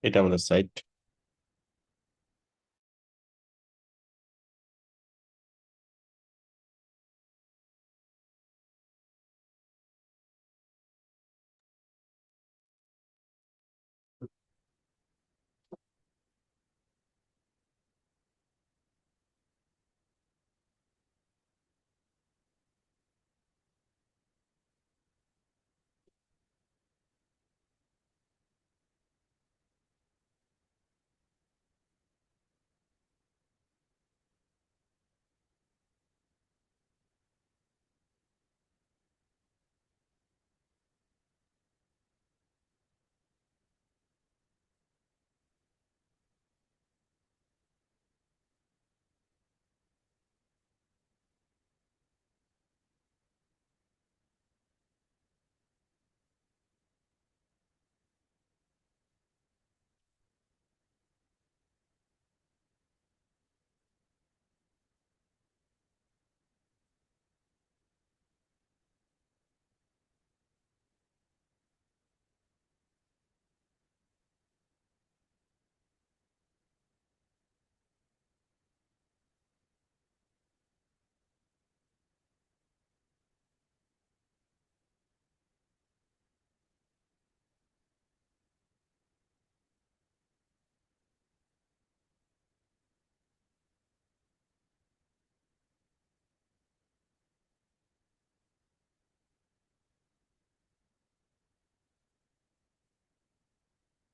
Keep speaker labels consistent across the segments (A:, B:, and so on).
A: এটা আমাদের সাইট।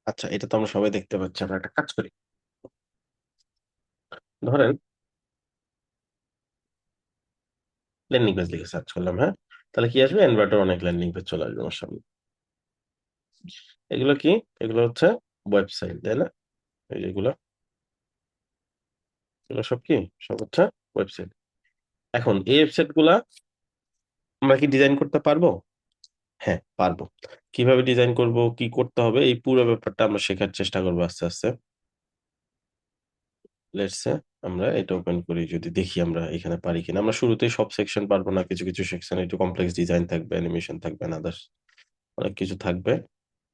A: আচ্ছা, এটা তো আমরা সবাই দেখতে পাচ্ছি। আমরা একটা কাজ করি, ধরেন ল্যান্ডিং পেজ লিখে সার্চ করলাম, হ্যাঁ? তাহলে কি আসবে? এনভার্টার অনেক ল্যান্ডিং পেজ চলে আসবে আমার সামনে। এগুলো কি? এগুলো হচ্ছে ওয়েবসাইট, তাই না? এই যেগুলো, এগুলো সব কি? সব হচ্ছে ওয়েবসাইট। এখন এই ওয়েবসাইট গুলা আমরা কি ডিজাইন করতে পারবো? হ্যাঁ, পারবো। কিভাবে ডিজাইন করব, কি করতে হবে, এই পুরো ব্যাপারটা আমরা শেখার চেষ্টা করবো আস্তে আস্তে। লেটস সে আমরা এটা ওপেন করি, যদি দেখি আমরা এখানে পারি কিনা। আমরা শুরুতেই সব সেকশন পারবো না, কিছু কিছু সেকশন একটু কমপ্লেক্স ডিজাইন থাকবে, অ্যানিমেশন থাকবে, আদার্স অনেক কিছু থাকবে।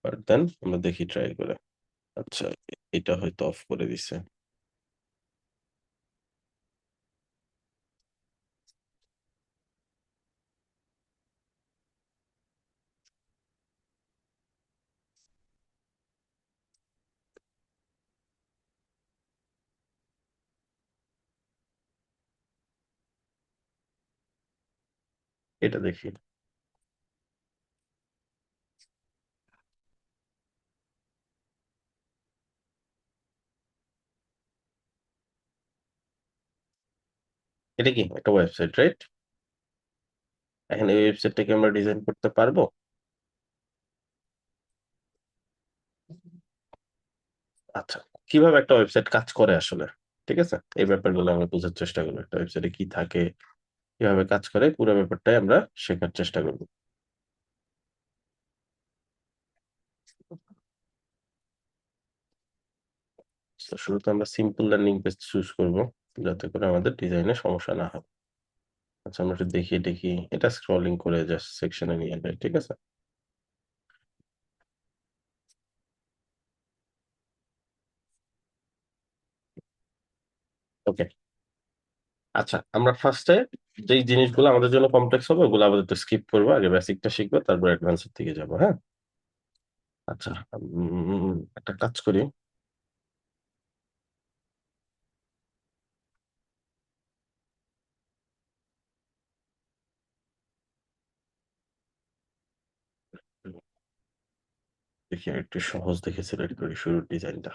A: বাট দেন আমরা দেখি ট্রাই করে। আচ্ছা, এটা হয়তো অফ করে দিছে। এটা দেখি। এটা কি একটা ওয়েবসাইট, রাইট? এখন এই ওয়েবসাইটটাকে আমরা ডিজাইন করতে পারবো? আচ্ছা, কিভাবে একটা ওয়েবসাইট কাজ করে আসলে, ঠিক আছে, এই ব্যাপারগুলো আমরা বোঝার চেষ্টা করবো। একটা ওয়েবসাইটে কি থাকে, কিভাবে কাজ করে, পুরো ব্যাপারটাই আমরা শেখার চেষ্টা করবো। তো শুরুতে আমরা সিম্পল ল্যান্ডিং পেজ চুজ করবো, যাতে করে আমাদের ডিজাইনে সমস্যা না হয়। আচ্ছা, আমরা একটু দেখি এটা কি। এটা স্ক্রলিং করে জাস্ট সেকশনে নিয়ে যায়, ঠিক আছে। ওকে। আচ্ছা, আমরা ফার্স্টে যেই জিনিসগুলো আমাদের জন্য কমপ্লেক্স হবে ওগুলো আমাদের তো স্কিপ করবো, আগে বেসিকটা শিখবো, তারপর অ্যাডভান্সের দিকে যাবো, হ্যাঁ? আচ্ছা, একটা কাজ করি। দেখি একটু সহজ দেখে সিলেক্ট করি শুরুর ডিজাইনটা।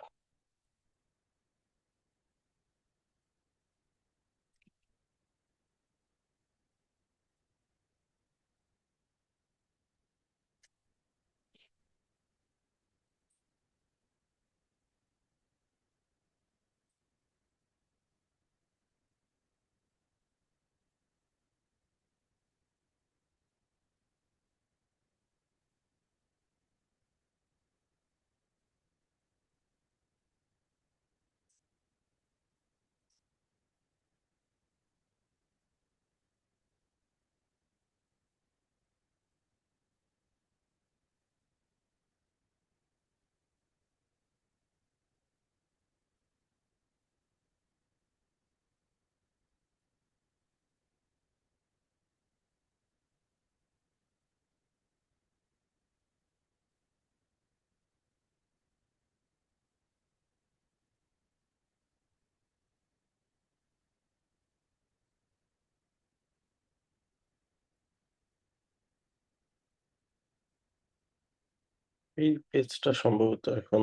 A: এই পেজটা সম্ভবত এখন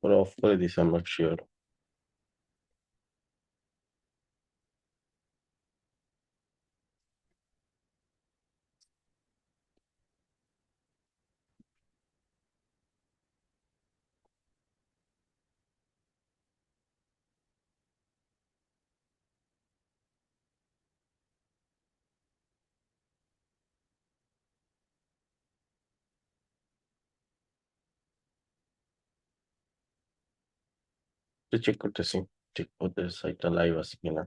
A: ওরা অফ করে দিছে, I am not sure. Check করতেছি ঠিক ওদের সাইটটা লাইভ আছে কিনা।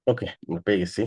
A: ওকে, আমরা পেয়ে গেছি।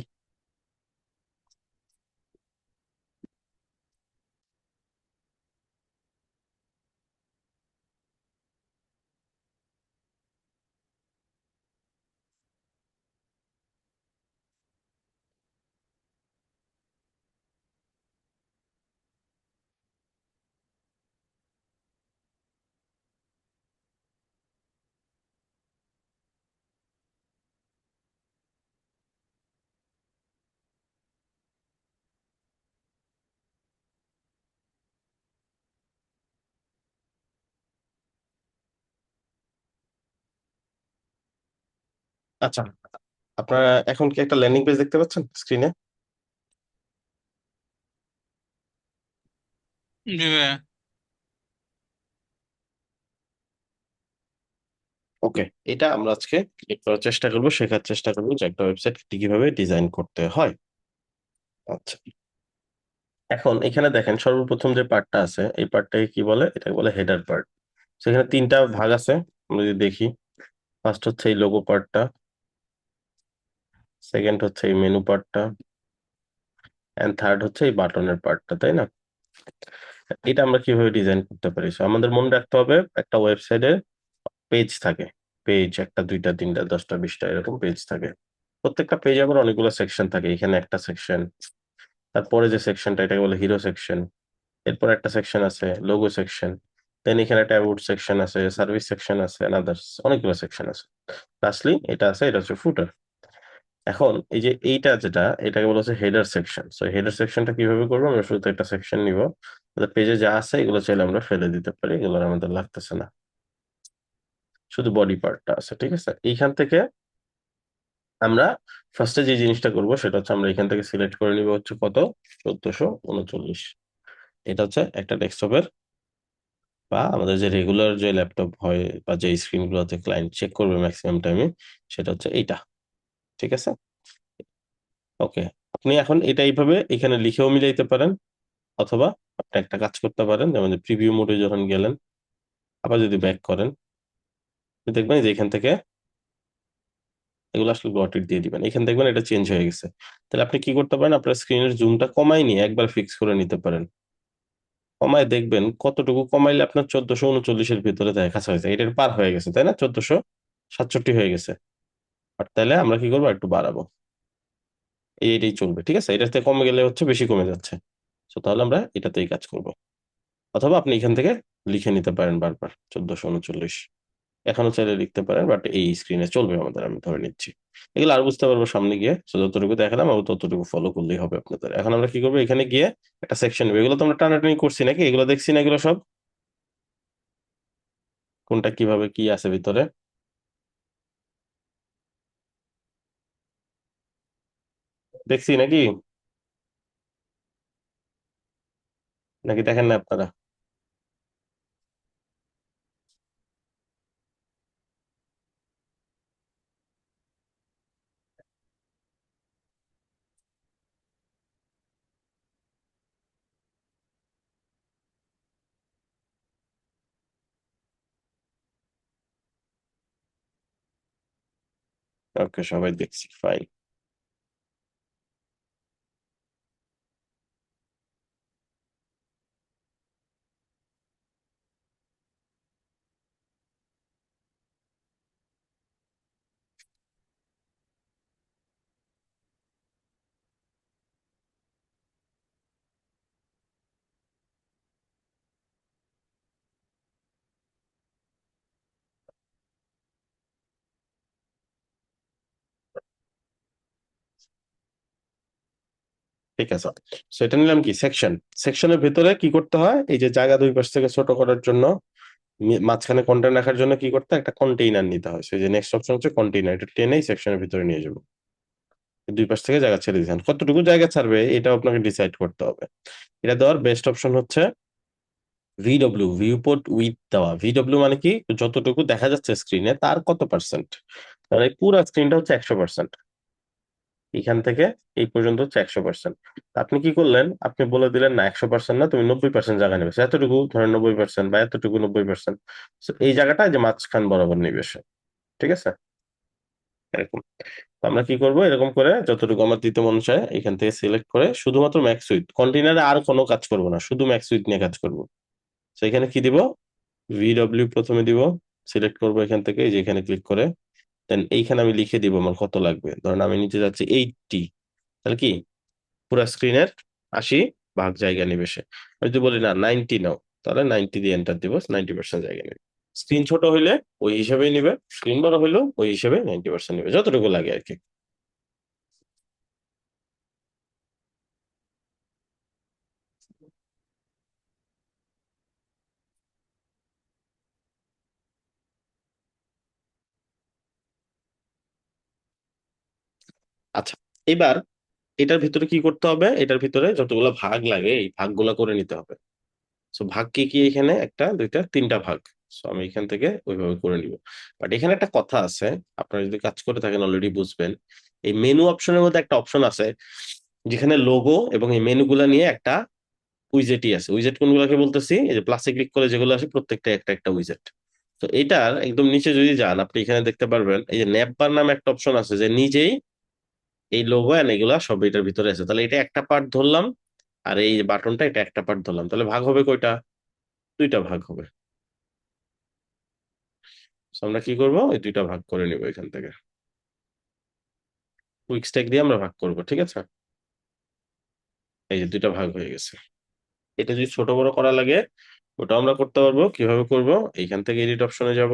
A: আচ্ছা, আপনারা এখন কি একটা ল্যান্ডিং পেজ দেখতে পাচ্ছেন স্ক্রিনে?
B: জি ভাইয়া।
A: ওকে, এটা আমরা আজকে ক্লিক করার চেষ্টা করবো, শেখার চেষ্টা করবো যে একটা ওয়েবসাইট কিভাবে ডিজাইন করতে হয়। আচ্ছা, এখন এখানে দেখেন সর্বপ্রথম যে পার্টটা আছে এই পার্টটাকে কি বলে? এটাকে বলে হেডার পার্ট। সেখানে তিনটা ভাগ আছে, আমরা যদি দেখি। ফার্স্ট হচ্ছে এই লোগো পার্টটা, সেকেন্ড হচ্ছে এই মেনু পার্টটা, এন্ড থার্ড হচ্ছে এই বাটনের পার্টটা, তাই না? এটা আমরা কিভাবে ডিজাইন করতে পারি? So, আমাদের মনে রাখতে হবে একটা ওয়েবসাইটে পেজ থাকে। পেজ একটা, দুইটা, তিনটা, 10টা, 20টা এরকম পেজ থাকে। প্রত্যেকটা পেজে আবার অনেকগুলো সেকশন থাকে, এখানে একটা সেকশন, তারপরে যে সেকশনটা এটাকে বলে হিরো সেকশন, এরপর একটা সেকশন আছে লোগো সেকশন, দেন এখানে একটা অ্যাবাউট সেকশন আছে, সার্ভিস সেকশন আছে, আদার্স অনেকগুলো সেকশন আছে। লাস্টলি এটা আছে, এটা হচ্ছে ফুটার। এখন এই যে এইটা যেটা, এটাকে বলা হচ্ছে হেডার সেকশন। সো হেডার সেকশনটা কিভাবে করবো, আমরা শুরুতে একটা সেকশন নিব, পেজে যা আছে এগুলো চাইলে আমরা ফেলে দিতে পারি, এগুলো আর আমাদের লাগতেছে না, শুধু বডি পার্টটা আছে। ঠিক আছে, এইখান থেকে আমরা ফার্স্টে যে জিনিসটা করব সেটা হচ্ছে আমরা এখান থেকে সিলেক্ট করে নিব হচ্ছে কত, 1439। এটা হচ্ছে একটা ডেস্কটপের বা আমাদের যে রেগুলার যে ল্যাপটপ হয় বা যে স্ক্রিন গুলোতে ক্লায়েন্ট চেক করবে ম্যাক্সিমাম টাইমে, সেটা হচ্ছে এইটা। ঠিক আছে, ওকে। আপনি এখন এটা এইভাবে এখানে লিখেও মিলাইতে পারেন, অথবা আপনি একটা কাজ করতে পারেন, যেমন প্রিভিউ মোডে যখন গেলেন, আবার যদি ব্যাক করেন, আপনি দেখবেন যে এখান থেকে এগুলো আসলে গটেড দিয়ে দিবেন, এখানে দেখবেন এটা চেঞ্জ হয়ে গেছে। তাহলে আপনি কি করতে পারেন, আপনার স্ক্রিনের জুমটা কমাই নিয়ে একবার ফিক্স করে নিতে পারেন। কমায় দেখবেন কতটুকু কমাইলে আপনার 1439-এর ভিতরে যায়, কাছাকাছি এটার পার হয়ে গেছে, তাই না? 1467 হয়ে গেছে। আর তাহলে আমরা কি করবো, একটু বাড়াবো, এইটাই চলবে। ঠিক আছে, এটাতে কমে গেলে হচ্ছে বেশি কমে যাচ্ছে। তো তাহলে আমরা এটাতেই কাজ করব। অথবা আপনি এখান থেকে লিখে নিতে পারেন বারবার 1439, এখনো চাইলে লিখতে পারেন, বাট এই স্ক্রিনে চলবে আমাদের, আমি ধরে নিচ্ছি। এগুলো আর বুঝতে পারবো সামনে গিয়ে, তো যতটুকু দেখালাম আমি ততটুকু ফলো করলেই হবে আপনাদের। এখন আমরা কি করবো, এখানে গিয়ে একটা সেকশন নেবো, এগুলো তো আমরা টানাটানি করছি নাকি, এগুলো দেখছি না এগুলো সব, কোনটা কিভাবে কি আছে ভিতরে, দেখছি নাকি, নাকি দেখেন না আপনারা? ওকে, সবাই দেখছি, ফাইন। ঠিক আছে, সেটা নিলাম কি সেকশন। সেকশনের ভিতরে কি করতে হয়, এই যে জায়গা দুই পাশ থেকে ছোট করার জন্য, মাঝখানে কন্টেন্ট রাখার জন্য কি করতে হয়, একটা কন্টেইনার নিতে হয়। সেই যে নেক্সট অপশন হচ্ছে কন্টেইনার, এটা টেনেই সেকশনের ভিতরে নিয়ে যাবো। দুই পাশ থেকে জায়গা ছেড়ে দিচ্ছেন, কতটুকু জায়গা ছাড়বে এটা আপনাকে ডিসাইড করতে হবে। এটা দেওয়ার বেস্ট অপশন হচ্ছে ভিডব্লিউ, ভিউপোর্ট উইথ দেওয়া। ভিডব্লিউ মানে কি, যতটুকু দেখা যাচ্ছে স্ক্রিনে তার কত পার্সেন্ট, মানে পুরো স্ক্রিনটা হচ্ছে 100%, এখান থেকে এই পর্যন্ত হচ্ছে 100%। আপনি কি করলেন, আপনি বলে দিলেন না 100% না, তুমি 90% জায়গা নেবে, এতটুকু ধরেন 90% বা এতটুকু 90%, এই জায়গাটা যে মাঝখান বরাবর নিবে সে। ঠিক আছে, এরকম। তো আমরা কি করব, এরকম করে যতটুকু আমার দিতে মন চায় এখান থেকে সিলেক্ট করে শুধুমাত্র ম্যাক্স উইথ, কন্টেনারে আর কোনো কাজ করব না, শুধু ম্যাক্স উইথ নিয়ে কাজ করব। তো এখানে কি দিব, ভিডব্লিউ প্রথমে দিব, সিলেক্ট করব এখান থেকে, এই যে এখানে ক্লিক করে, দেন এইখানে আমি লিখে দিব আমার কত লাগবে। ধরেন আমি নিতে যাচ্ছি 80, তাহলে কি পুরো স্ক্রিনের 80 ভাগ জায়গা নিবে সে। আমি যদি বলি না 90 নাও, তাহলে 90 দিয়ে এন্টার দিব, 90% জায়গা নেবে। স্ক্রিন ছোট হইলে ওই হিসেবেই নিবে, স্ক্রিন বড় হইলেও ওই হিসেবে 90% নিবে, যতটুকু লাগে আর কি। আচ্ছা, এবার এটার ভিতরে কি করতে হবে, এটার ভিতরে যতগুলো ভাগ লাগে এই ভাগগুলো করে নিতে হবে। সো ভাগ কি কি, এখানে একটা দুইটা তিনটা ভাগ। সো আমি এখান থেকে ওইভাবে করে নিব। বাট এখানে একটা কথা আছে, আপনারা যদি কাজ করে থাকেন অলরেডি বুঝবেন, এই মেনু অপশনের মধ্যে একটা অপশন আছে যেখানে লোগো এবং এই মেনুগুলা নিয়ে একটা উইজেটই আছে। উইজেট কোনগুলোকে বলতেছি, এই যে প্লাসে ক্লিক করে যেগুলো আসে প্রত্যেকটা একটা একটা উইজেট। তো এটার একদম নিচে যদি যান, আপনি এখানে দেখতে পারবেন এই যে ন্যাপবার নামে একটা অপশন আছে, যে নিজেই এই লোগো এন্ড এগুলা সব এটার ভিতরে আছে। তাহলে এটা একটা পার্ট ধরলাম, আর এই বাটনটা এটা একটা পার্ট ধরলাম, তাহলে ভাগ হবে কয়টা, দুইটা ভাগ হবে। So আমরা কি করব, ওই দুইটা ভাগ করে নিব এখান থেকে। কুইক স্ট্যাক দিয়ে আমরা ভাগ করব, ঠিক আছে? এই যে দুইটা ভাগ হয়ে গেছে। এটা যদি ছোট বড় করা লাগে ওটা আমরা করতে পারবো। কিভাবে করব? এইখান থেকে এডিট অপশনে যাব।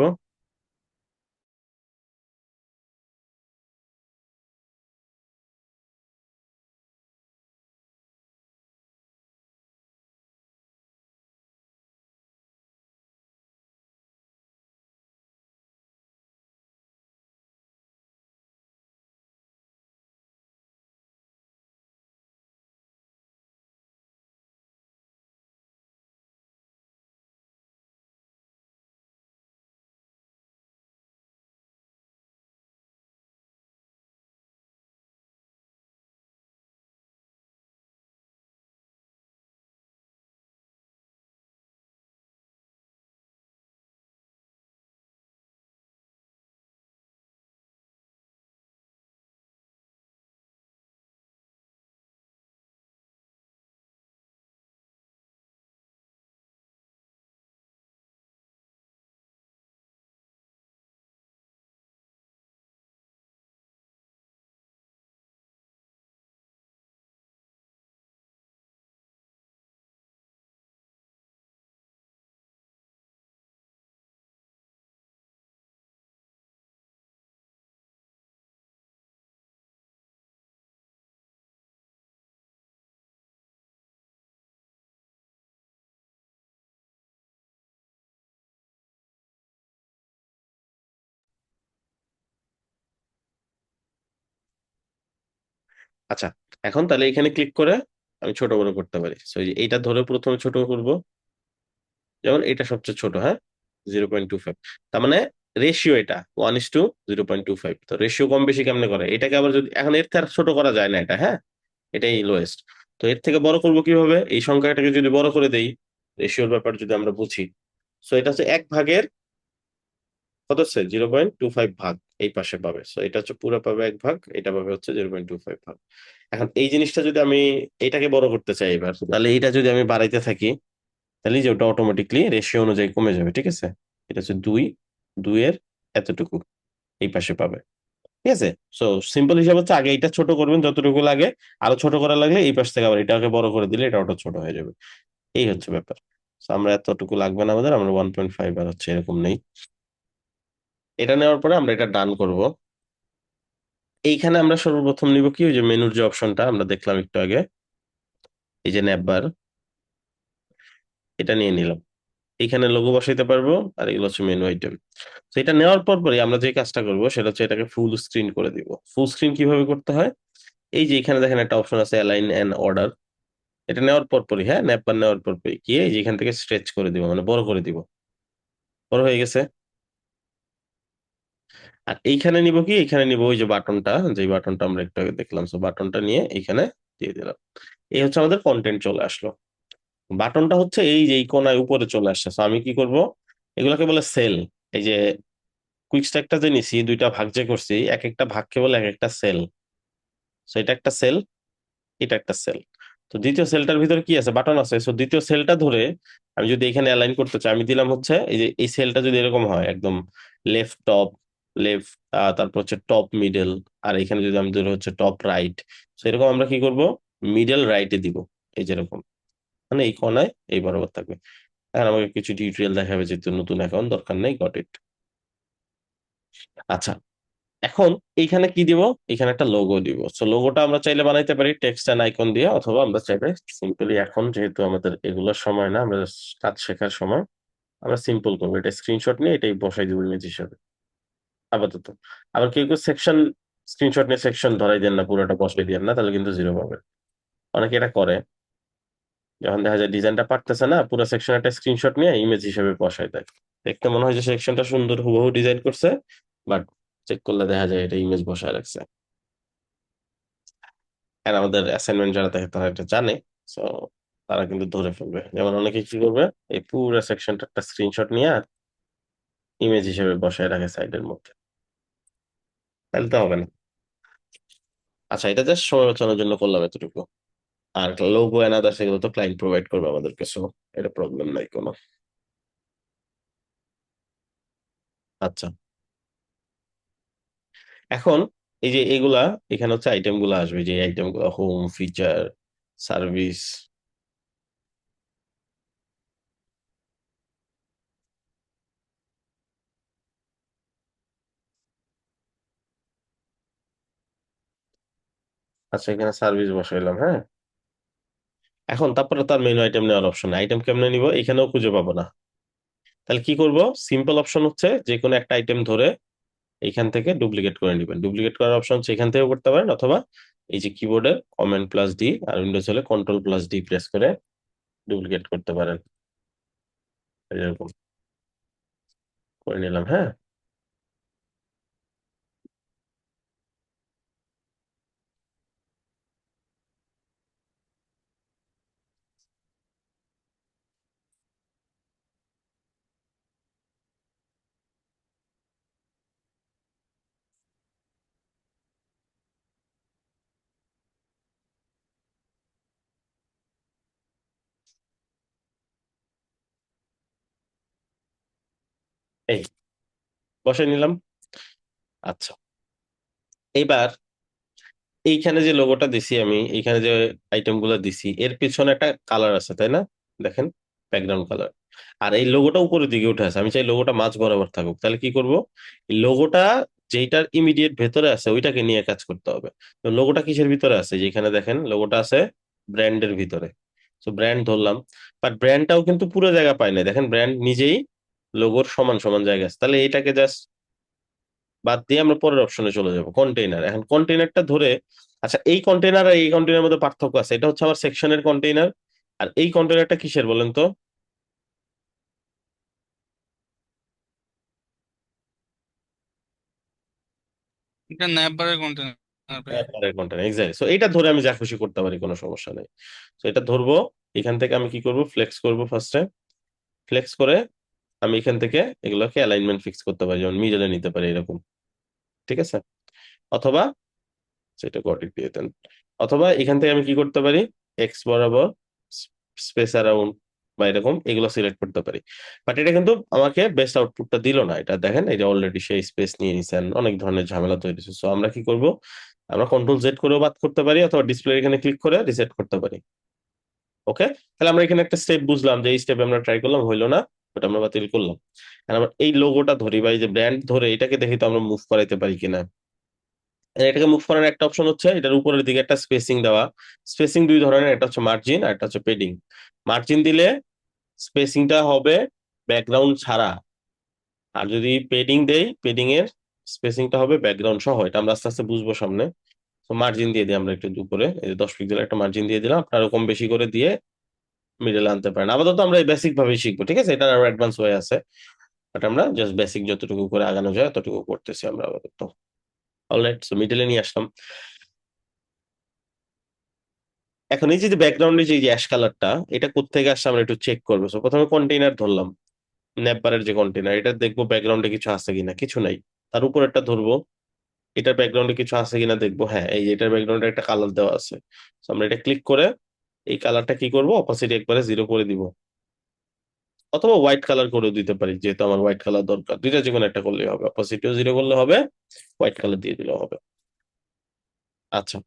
A: আচ্ছা, এখন তাহলে এখানে ক্লিক করে আমি ছোট বড় করতে পারি। সো এইটা ধরে প্রথমে ছোট করব, যেমন এটা সবচেয়ে ছোট, হ্যাঁ, 0.25। তার মানে রেশিও এটা 1:0.25। তো রেশিও কম বেশি কেমনে করে এটাকে আবার যদি এখন এর থেকে আর ছোট করা যায় না এটা, হ্যাঁ, এটাই লোয়েস্ট। তো এর থেকে বড় করব কিভাবে? এই সংখ্যাটাকে যদি বড় করে দেই, রেশিওর ব্যাপার যদি আমরা বুঝি, সো এটা হচ্ছে 1 ভাগের কত হচ্ছে 0.25 ভাগ এই পাশে পাবে। সো এটা হচ্ছে পুরো পাবে 1 ভাগ, এটা পাবে হচ্ছে 0.25 ভাগ। এখন এই জিনিসটা যদি আমি এটাকে বড় করতে চাই এবার, তাহলে এইটা যদি আমি বাড়াইতে থাকি, তাহলে এই যে ওটা অটোমেটিকলি রেশিও অনুযায়ী কমে যাবে, ঠিক আছে? এটা হচ্ছে 2 এর এতটুকু এই পাশে পাবে, ঠিক আছে? সো সিম্পল হিসাব হচ্ছে আগে এটা ছোট করবেন যতটুকু লাগে, আরো ছোট করা লাগলে এই পাশ থেকে আবার এটাকে বড় করে দিলে এটা ওটা ছোট হয়ে যাবে। এই হচ্ছে ব্যাপার। So আমরা এতটুকু লাগবে না আমাদের, আমরা 1.5 আর হচ্ছে এরকম নেই। এটা নেওয়ার পরে আমরা এটা ডান করব। এইখানে আমরা সর্বপ্রথম নিব কি, ওই যে মেনুর যে অপশনটা আমরা দেখলাম একটু আগে, এই যে ন্যাপবার, এটা নিয়ে নিলাম। এখানে লোগো বসাইতে পারবো, আর এগুলো হচ্ছে মেনু আইটেম। তো এটা নেওয়ার পর পরে আমরা যে কাজটা করব সেটা হচ্ছে এটাকে ফুল স্ক্রিন করে দিব। ফুল স্ক্রিন কিভাবে করতে হয়? এই যে এখানে দেখেন একটা অপশন আছে অ্যালাইন এন্ড অর্ডার। এটা নেওয়ার পর পরই, হ্যাঁ, ন্যাপবার নেওয়ার পর পরই গিয়ে এই যে এখান থেকে স্ট্রেচ করে দিব, মানে বড় করে দিব। বড় হয়ে গেছে। আর এইখানে নিব কি, এখানে নিব ওই যে বাটনটা, যে বাটনটা আমরা একটু আগে দেখলাম, সো বাটনটা নিয়ে এখানে দিয়ে দিলাম। এই হচ্ছে আমাদের কন্টেন্ট চলে আসলো। বাটনটা হচ্ছে এই যে এই কোনায় উপরে চলে আসছে। So আমি কি করব, এগুলোকে বলে সেল। এই যে কুইক স্ট্যাকটা যে নিছি, দুইটা ভাগ যে করছি, এক একটা ভাগকে বলে এক একটা সেল। সো এটা একটা সেল, এটা একটা সেল। তো দ্বিতীয় সেলটার ভিতরে কি আছে, বাটন আছে। সো দ্বিতীয় সেলটা ধরে আমি যদি এখানে অ্যালাইন করতে চাই, আমি দিলাম হচ্ছে এই যে এই সেলটা যদি এরকম হয় একদম লেফট টপ, লেফট, তারপর হচ্ছে টপ মিডল, আর এখানে যদি আমি ধরে হচ্ছে টপ রাইট। তো এরকম আমরা কি করব, মিডল রাইটে দিব, এই যেরকম, মানে এই কোনায় এই বরাবর থাকবে। এখন আমাকে কিছু টিউটোরিয়াল দেখাবে, যেহেতু নতুন অ্যাকাউন্ট দরকার নেই, গট ইট। আচ্ছা, এখন এইখানে কি দিব, এখানে একটা লোগো দিব। সো লোগোটা আমরা চাইলে বানাইতে পারি টেক্সট এন্ড আইকন দিয়ে, অথবা আমরা চাইলে সিম্পলি, এখন যেহেতু আমাদের এগুলোর সময় না, আমরা কাজ শেখার সময়, আমরা সিম্পল করবো, এটা স্ক্রিনশট নিয়ে এটাই বসাই দিব ইমেজ হিসাবে আপাতত। আবার কেউ কেউ সেকশন স্ক্রিনশট নিয়ে সেকশন ধরাই দেন না, পুরোটা বসাই দেন না, তাহলে কিন্তু জিরো পাবে। অনেকে এটা করে, যখন দেখা যায় ডিজাইনটা পারতেছে না, পুরো সেকশন একটা স্ক্রিনশট নিয়ে ইমেজ হিসেবে বসাই দেয়। দেখতে মনে হয় যে সেকশনটা সুন্দর হুবহু ডিজাইন করছে, বাট চেক করলে দেখা যায় এটা ইমেজ বসায় রাখছে। আর আমাদের অ্যাসাইনমেন্ট যারা থাকে তারা এটা জানে। সো তারা কিন্তু ধরে ফেলবে। যেমন অনেকে কি করবে, এই পুরো সেকশনটা একটা স্ক্রিনশট নিয়ে ইমেজ হিসেবে বসায় রাখে সাইডের মধ্যে, তাহলে তো হবে না। আচ্ছা, এটা জাস্ট সময় বাঁচানোর জন্য করলাম এতটুকু। আর লোগো এন্ড আদার্স এগুলো তো ক্লায়েন্ট প্রোভাইড করবে আমাদেরকে, সো এটা প্রবলেম নাই কোনো। আচ্ছা, এখন এই যে এগুলা, এখানে হচ্ছে আইটেম গুলো আসবে, যে আইটেম গুলো হোম, ফিচার, সার্ভিস। আচ্ছা, এখানে সার্ভিস বসাইলাম, হ্যাঁ। এখন তারপরে তার মেনু আইটেম নেওয়ার অপশন, আইটেম কেমনে নিব, এখানেও খুঁজে পাবো না। তাহলে কি করব? সিম্পল অপশন হচ্ছে যে কোনো একটা আইটেম ধরে এইখান থেকে ডুপ্লিকেট করে নেবেন। ডুপ্লিকেট করার অপশন হচ্ছে এখান থেকে করতে পারেন, অথবা এই যে কিবোর্ডে কমান্ড প্লাস ডি, আর উইন্ডোজ হলে কন্ট্রোল প্লাস ডি প্রেস করে ডুপ্লিকেট করতে পারেন। এরকম করে নিলাম, হ্যাঁ। এই বসাই নিলাম। আচ্ছা, এইবার এইখানে যে লোগোটা দিছি আমি, এইখানে যে আইটেম গুলো দিছি, এর পিছনে একটা কালার আছে, তাই না? দেখেন, ব্যাকগ্রাউন্ড কালার। আর এই লোগোটা উপরের দিকে উঠে আছে, আমি চাই লোগোটা মাঝ বরাবর থাকুক। তাহলে কি করব? লোগোটা যেইটার ইমিডিয়েট ভেতরে আছে ওইটাকে নিয়ে কাজ করতে হবে। তো লোগোটা কিসের ভিতরে আছে? যেখানে দেখেন লোগোটা আছে ব্র্যান্ডের ভিতরে। তো ব্র্যান্ড ধরলাম, বাট ব্র্যান্ডটাও কিন্তু পুরো জায়গা পায় না, দেখেন ব্র্যান্ড নিজেই লোগোর সমান সমান জায়গা আছে। তাহলে এটাকে জাস্ট বাদ দিয়ে আমরা পরের অপশনে চলে যাব, কন্টেইনার। এখন কন্টেইনারটা ধরে, আচ্ছা এই কন্টেইনার আর এই কন্টেইনার মধ্যে পার্থক্য আছে। এটা হচ্ছে আমার সেকশনের কন্টেইনার, আর এই কন্টেইনারটা কিসের বলেন তো?
B: এটা ন্যাপবারের কন্টেনার ভাই।
A: Container, exactly. সো এটা ধরে আমি যা খুশি করতে পারি, কোনো সমস্যা নেই। তো এটা ধরবো, এখান থেকে আমি কি করব, ফ্লেক্স করব ফার্স্টে। ফ্লেক্স করে আমি এখান থেকে এগুলোকে অ্যালাইনমেন্ট ফিক্স করতে পারি, যেমন মিডলে নিতে পারি এরকম, ঠিক আছে? অথবা সেটা কোয়াড্রিক দিয়ে দেন। অথবা এখান থেকে আমি কি করতে পারি, এক্স বরাবর স্পেস অ্যারাউন্ড বা এরকম এগুলো সিলেক্ট করতে পারি। বাট এটা কিন্তু আমাকে বেস্ট আউটপুটটা দিল না। এটা দেখেন, এটা অলরেডি সেই স্পেস নিয়ে নিছেন, অনেক ধরনের ঝামেলা তৈরি হচ্ছে। সো আমরা কি করব, আমরা কন্ট্রোল জেড করেও বাদ করতে পারি, অথবা ডিসপ্লে এখানে ক্লিক করে রিসেট করতে পারি। ওকে, তাহলে আমরা এখানে একটা স্টেপ বুঝলাম, যে এই স্টেপে আমরা ট্রাই করলাম, হইলো না, ওটা আমরা বাতিল করলাম। আর আমরা এই লোগোটা ধরি বা এই যে ব্র্যান্ড ধরে, এটাকে দেখি তো আমরা মুভ করাইতে পারি কিনা। এটাকে মুভ করার একটা অপশন হচ্ছে এটার উপরের দিকে একটা স্পেসিং দেওয়া। স্পেসিং দুই ধরনের, একটা হচ্ছে মার্জিন আর একটা হচ্ছে পেডিং। মার্জিন দিলে স্পেসিংটা হবে ব্যাকগ্রাউন্ড ছাড়া, আর যদি পেডিং দেই, পেডিং এর স্পেসিংটা হবে ব্যাকগ্রাউন্ড সহ। এটা আমরা আস্তে আস্তে বুঝবো সামনে। তো মার্জিন দিয়ে দিই আমরা একটু উপরে, এই যে 10 পিক্সেল একটা মার্জিন দিয়ে দিলাম। আপনারা কম বেশি করে দিয়ে মিডলে আনতে পারেন। আপাতত আমরা এই বেসিক ভাবেই শিখবো, ঠিক আছে? এটা আরো অ্যাডভান্স হয়ে আছে, বাট আমরা জাস্ট বেসিক যতটুকু করে আগানো যায় ততটুকু করতেছি আমরা আপাতত। অলরাইট, সো মিডলে নিয়ে আসলাম। এখন এই যে ব্যাকগ্রাউন্ডে যে অ্যাশ কালারটা, এটা কোত্থেকে আসছে আমরা একটু চেক করবো। So, প্রথমে কন্টেইনার ধরলাম, নেপবারের যে কন্টেইনার, এটা দেখবো ব্যাকগ্রাউন্ডে কিছু আছে কিনা, কিছু নাই। তার উপর একটা ধরবো, এটার ব্যাকগ্রাউন্ডে কিছু আছে কিনা দেখবো। হ্যাঁ, এই যে এটার ব্যাকগ্রাউন্ডে একটা কালার দেওয়া আছে। So, আমরা এটা ক্লিক করে এই কালারটা কি করব, অপাসিটি একবারে 0 করে দিব, অথবা হোয়াইট কালার করেও দিতে পারি, যেহেতু আমার হোয়াইট কালার দরকার। দুইটা যে কোনো একটা করলেই হবে, অপাসিটিও 0 করলে হবে, হোয়াইট কালার দিয়ে দিলেও হবে। আচ্ছা,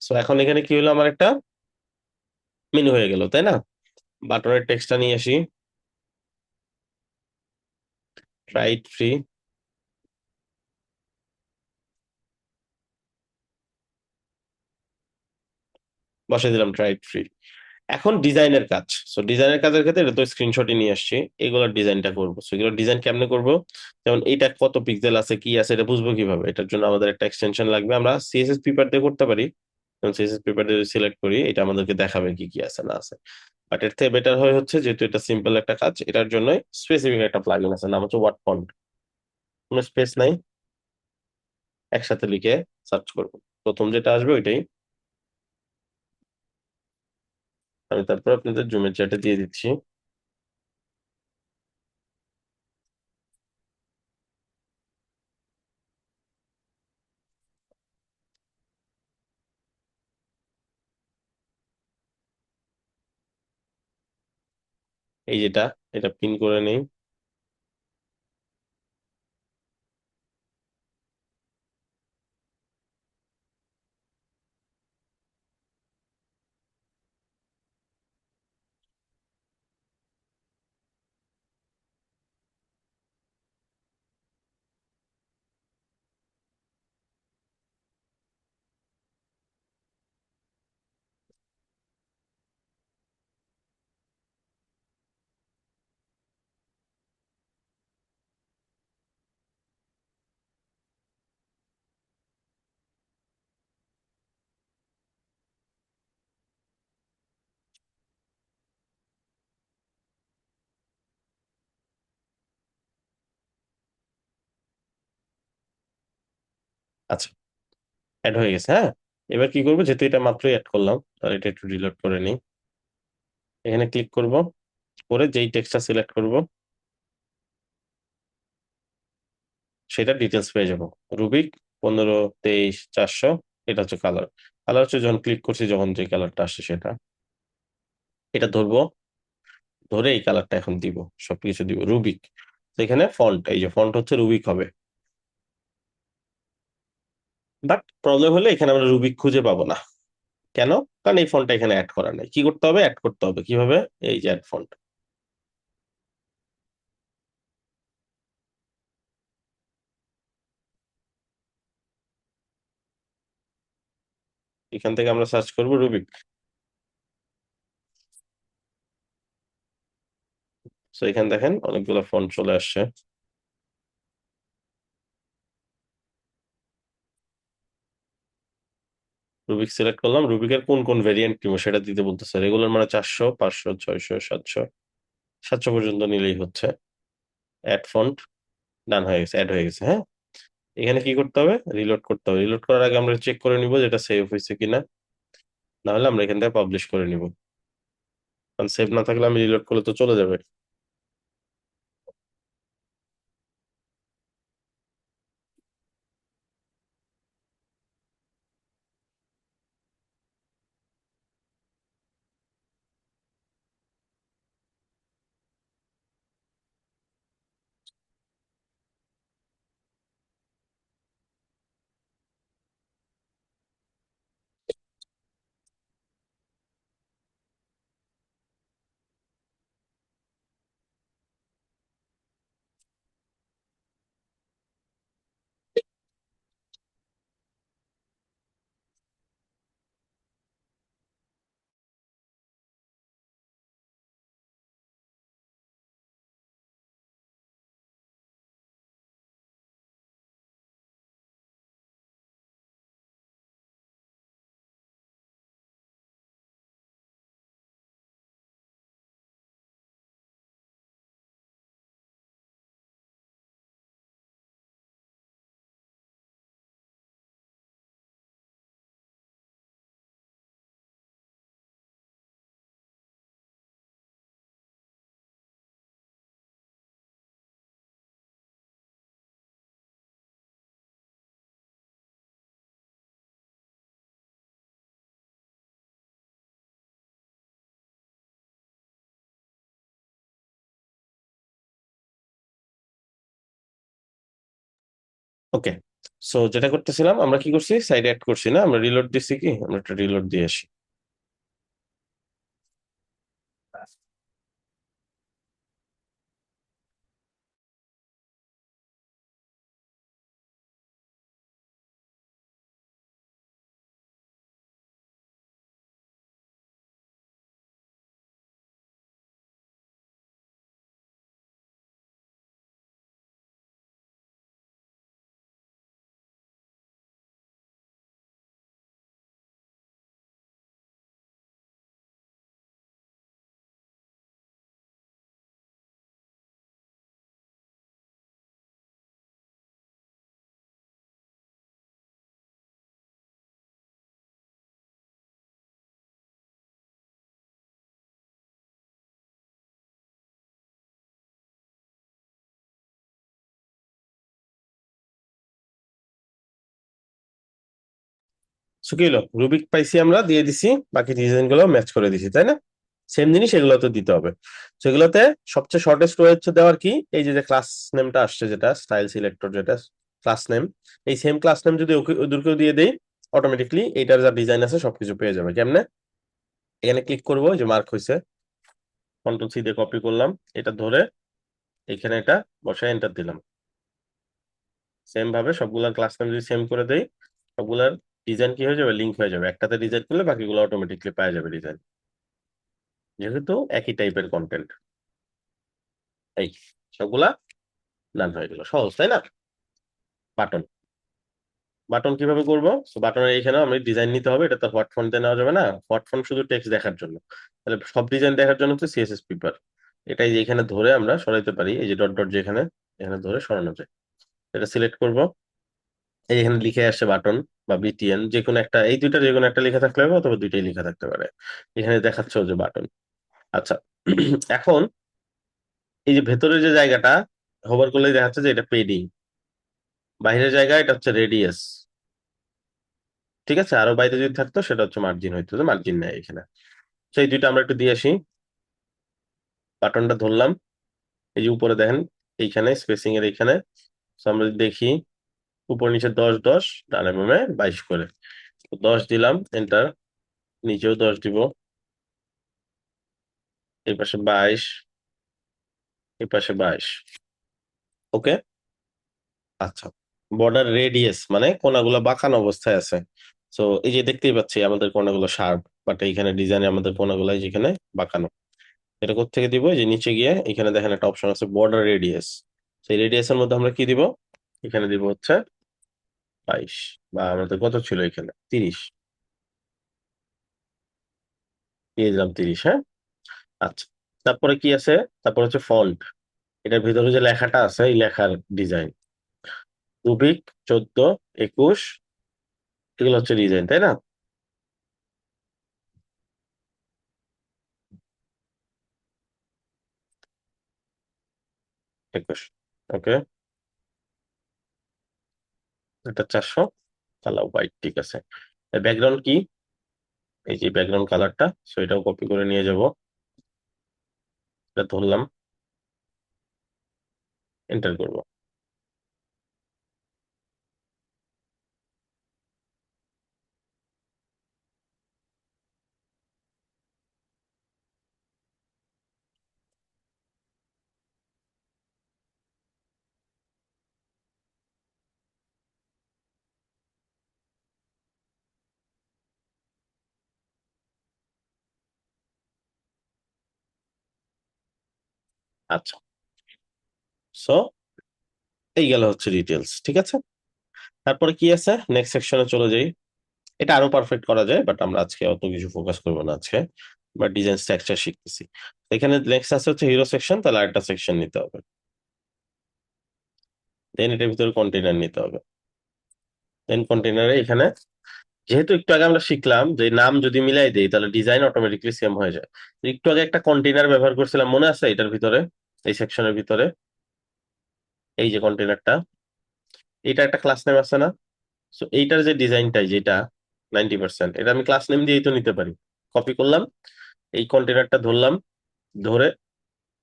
A: সো এখন এখানে কি হলো, আমার একটা মেনু হয়ে গেল, তাই না? বাটনের টেক্সটটা নিয়ে আসি, ট্রাই ফ্রি, বসে দিলাম ট্রাই ফ্রি। এখন ডিজাইনের কাজ। সো ডিজাইনের কাজের ক্ষেত্রে এটা তো স্ক্রিনশটই নিয়ে আসছি, এগুলোর ডিজাইনটা করবো। সো এগুলোর ডিজাইন কেমনে করবো? যেমন এইটা কত পিক্সেল আছে, কি আছে, এটা বুঝবো কিভাবে? এটার জন্য আমাদের একটা এক্সটেনশন লাগবে, আমরা সিএসএস পেপার দিয়ে করতে পারি। যেমন সিএসএস পেপার দিয়ে সিলেক্ট করি, এটা আমাদেরকে দেখাবে কি কি আছে না আছে। বাট এর থেকে বেটার হয় হচ্ছে, যেহেতু এটা সিম্পল একটা কাজ, এটার জন্য স্পেসিফিক একটা প্লাগইন আছে, নাম হচ্ছে ওয়ার্ড ফন্ট। কোনো স্পেস নাই, একসাথে লিখে সার্চ করবো, প্রথম যেটা আসবে ওইটাই। আমি তারপর আপনাদের জুমের চ্যাটে দিয়ে দিচ্ছি। এই যেটা, এটা পিন করে নেই। আচ্ছা, অ্যাড হয়ে গেছে। হ্যাঁ, এবার কি করবো, যেহেতু এটা মাত্রই অ্যাড করলাম, তাহলে এটা একটু রিলোড করে নিই। এখানে ক্লিক করব, করে যেই টেক্সটটা সিলেক্ট করব সেটা ডিটেলস পেয়ে যাব। রুবিক 15 23 400, এটা হচ্ছে কালার। কালার হচ্ছে যখন ক্লিক করছি, যখন যে কালারটা আসছে সেটা, এটা ধরবো, ধরে এই কালারটা এখন দিব, সবকিছু দিব রুবিক। তো এখানে ফন্ট, এই যে ফন্ট হচ্ছে রুবিক হবে। বাট প্রবলেম হলে এখানে আমরা রুবিক খুঁজে পাবো না। কেন? কারণ এই ফন্টটা এখানে অ্যাড করা নাই। কি করতে হবে? অ্যাড করতে হবে। কিভাবে? এই যে অ্যাড ফন্ট, এখান থেকে আমরা সার্চ করব রুবিক। তো এখানে দেখেন অনেকগুলো ফন্ট চলে আসছে। রুবিক সিলেক্ট করলাম, রুবিকের কোন কোন ভেরিয়েন্ট নিবো সেটা দিতে বলতেছে। রেগুলার মানে 400, 500, 600, 700, 700 পর্যন্ত নিলেই হচ্ছে। অ্যাড ফন্ট, ডান হয়ে গেছে, অ্যাড হয়ে গেছে। হ্যাঁ, এখানে কি করতে হবে? রিলোড করতে হবে। রিলোড করার আগে আমরা চেক করে নিব যেটা সেভ হয়েছে কিনা, না হলে আমরা এখান থেকে পাবলিশ করে নিব। কারণ সেভ না থাকলে আমি রিলোড করলে তো চলে যাবে। ওকে, সো যেটা করতেছিলাম, আমরা কি করছি, সাইড অ্যাড করছি না, আমরা রিলোড দিচ্ছি। কি, আমরা একটা রিলোড দিয়ে আসি। সো কি হলো, রুবিক পাইছি, আমরা দিয়ে দিছি, বাকি ডিজাইন গুলো ম্যাচ করে দিছি, তাই না? সেম জিনিস এগুলোতে দিতে হবে। সেগুলোতে সবচেয়ে শর্টেস্ট ওয়ে হচ্ছে দেওয়ার কি, এই যে যে ক্লাস নেমটা আসছে, যেটা স্টাইল সিলেক্টর, যেটা ক্লাস নেম, এই সেম ক্লাস নেম যদি ওদেরকেও দিয়ে দেই, অটোমেটিকলি এইটার যা ডিজাইন আছে সবকিছু পেয়ে যাবে। কেমনে? এখানে ক্লিক করবো, যে মার্ক হয়েছে, কন্ট্রোল সি দিয়ে কপি করলাম, এটা ধরে এখানে এটা বসায় এন্টার দিলাম। সেম ভাবে সবগুলা ক্লাস নেম যদি সেম করে দেই, সবগুলার ডিজাইন কি হয়ে যাবে, লিঙ্ক হয়ে যাবে। একটাতে ডিজাইন করলে বাকিগুলো অটোমেটিকলি পাওয়া যাবে ডিজাইন, যেহেতু একই টাইপের কন্টেন্ট। এই সবগুলা ডান হয়ে গেল। সহজ, তাই না? বাটন, বাটন কিভাবে করবো? বাটনের এইখানে আমি ডিজাইন নিতে হবে। এটা তো হট ফন্ট দিয়ে নেওয়া যাবে না। হট ফন্ট শুধু টেক্সট দেখার জন্য। তাহলে সব ডিজাইন দেখার জন্য তো সিএসএস পেপার, এটাই যে এখানে ধরে আমরা সরাইতে পারি, এই যে ডট ডট যেখানে, এখানে ধরে সরানো যায়। এটা সিলেক্ট করব, এই এখানে লিখে আসছে বাটন বা বিটিএন, যে কোনো একটা, এই দুইটা যে কোনো একটা লেখা থাকতে পারে অথবা দুইটাই লেখা থাকতে পারে। এখানে দেখাচ্ছে যে বাটন। আচ্ছা, এখন এই যে ভেতরের যে জায়গাটা হোভার করলে দেখাচ্ছে যে এটা পেডিং, বাইরের জায়গা এটা হচ্ছে রেডিয়াস। ঠিক আছে, আরো বাইরে যদি থাকতো সেটা হচ্ছে মার্জিন হইতো, মার্জিন নেই এখানে। সেই দুইটা আমরা একটু দিয়ে আসি। বাটনটা ধরলাম, এই যে উপরে দেখেন এইখানে স্পেসিং এর এইখানে। So আমরা যদি দেখি উপর নিচে 10 10, ডানে বামে 22 করে। তো 10 দিলাম, এন্টার। নিচেও 10 দিব, এই পাশে 22, এই পাশে 22। ওকে। আচ্ছা, বর্ডার রেডিয়াস মানে কোণাগুলো বাঁকানো অবস্থায় আছে। তো এই যে দেখতেই পাচ্ছি আমাদের কোণাগুলো শার্প, বাট এইখানে ডিজাইনে আমাদের কোণাগুলো যেখানে বাঁকানো। এটা কোত্থেকে দিব? এই যে নিচে গিয়ে এখানে দেখেন একটা অপশন আছে বর্ডার রেডিয়াস। সেই রেডিয়াসের মধ্যে আমরা কি দিব? এখানে দিব হচ্ছে 22, বা আমাদের কত ছিল এখানে 30, দিয়ে দিলাম 30। হ্যাঁ, আচ্ছা। তারপরে কি আছে? তারপর হচ্ছে ফন্ট। এটার ভিতরে যে লেখাটা আছে এই লেখার ডিজাইন, রুবিক 14, 21, এগুলো হচ্ছে ডিজাইন, তাই না? 21, ওকে। এটা 400, কালার হোয়াইট, ঠিক আছে। ব্যাকগ্রাউন্ড কি? এই যে ব্যাকগ্রাউন্ড কালারটা, সো এটাও কপি করে নিয়ে যাব। এটা ধরলাম, এন্টার করব। আচ্ছা, সো এই গেল হচ্ছে ডিটেলস, ঠিক আছে। তারপরে কি আছে? নেক্সট সেকশনে চলে যাই। এটা আরো পারফেক্ট করা যায়, বাট আমরা আজকে অত কিছু ফোকাস করবো না আজকে। বাট ডিজাইন স্ট্রাকচার শিখতেছি। এখানে নেক্সট আছে হচ্ছে হিরো সেকশন, তাহলে আরেকটা সেকশন নিতে হবে। দেন এটার ভিতরে কন্টেনার নিতে হবে। দেন কন্টেনারে এখানে, যেহেতু একটু আগে আমরা শিখলাম যে নাম যদি মিলাই দেই তাহলে ডিজাইন অটোমেটিকলি সেম হয়ে যায়। একটু আগে একটা কন্টেনার ব্যবহার করছিলাম, মনে আছে? এটার ভিতরে, এই সেকশনের ভিতরে, এই যে কন্টেনারটা, এটা একটা ক্লাস নেম আছে না? সো এইটার যে ডিজাইনটাই যেটা 90%, এটা আমি ক্লাস নেম দিয়েই তো নিতে পারি। কপি করলাম, এই কন্টেনারটা ধরলাম, ধরে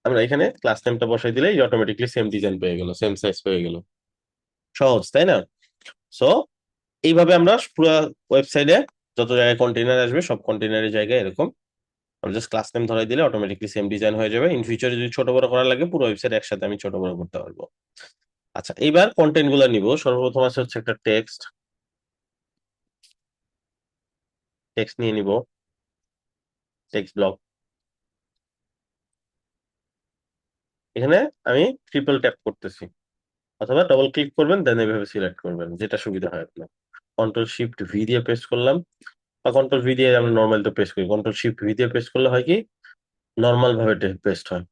A: আমরা এখানে ক্লাস নেমটা বসাই দিলেই অটোমেটিকলি সেম ডিজাইন পেয়ে গেল, সেম সাইজ পেয়ে গেল। সহজ, তাই না? সো এইভাবে আমরা পুরো ওয়েবসাইটে যত জায়গায় কন্টেনার আসবে সব কন্টেনারের জায়গায় এরকম আমরা জাস্ট ক্লাস নেম ধরাই দিলে অটোমেটিকলি সেম ডিজাইন হয়ে যাবে। ইন ফিউচারে যদি ছোট বড় করা লাগে পুরো ওয়েবসাইট একসাথে আমি ছোট বড় করতে পারবো। আচ্ছা, এইবার কন্টেন্ট গুলো নিব। সর্বপ্রথম আছে হচ্ছে একটা টেক্সট। টেক্সট নিয়ে নিব, টেক্সট ব্লক। এখানে আমি ট্রিপল ট্যাপ করতেছি, অথবা ডবল ক্লিক করবেন, দেন এইভাবে সিলেক্ট করবেন, যেটা সুবিধা হয় আপনার। কন্ট্রোল শিফট ভি দিয়ে পেস্ট করলাম, বা কন্ট্রোল ভি দিয়ে আমরা নর্মাল তো পেস্ট করি, কন্ট্রোল শিফট ভি দিয়ে পেস্ট করলে হয় কি নর্মাল ভাবে পেস্ট হয়।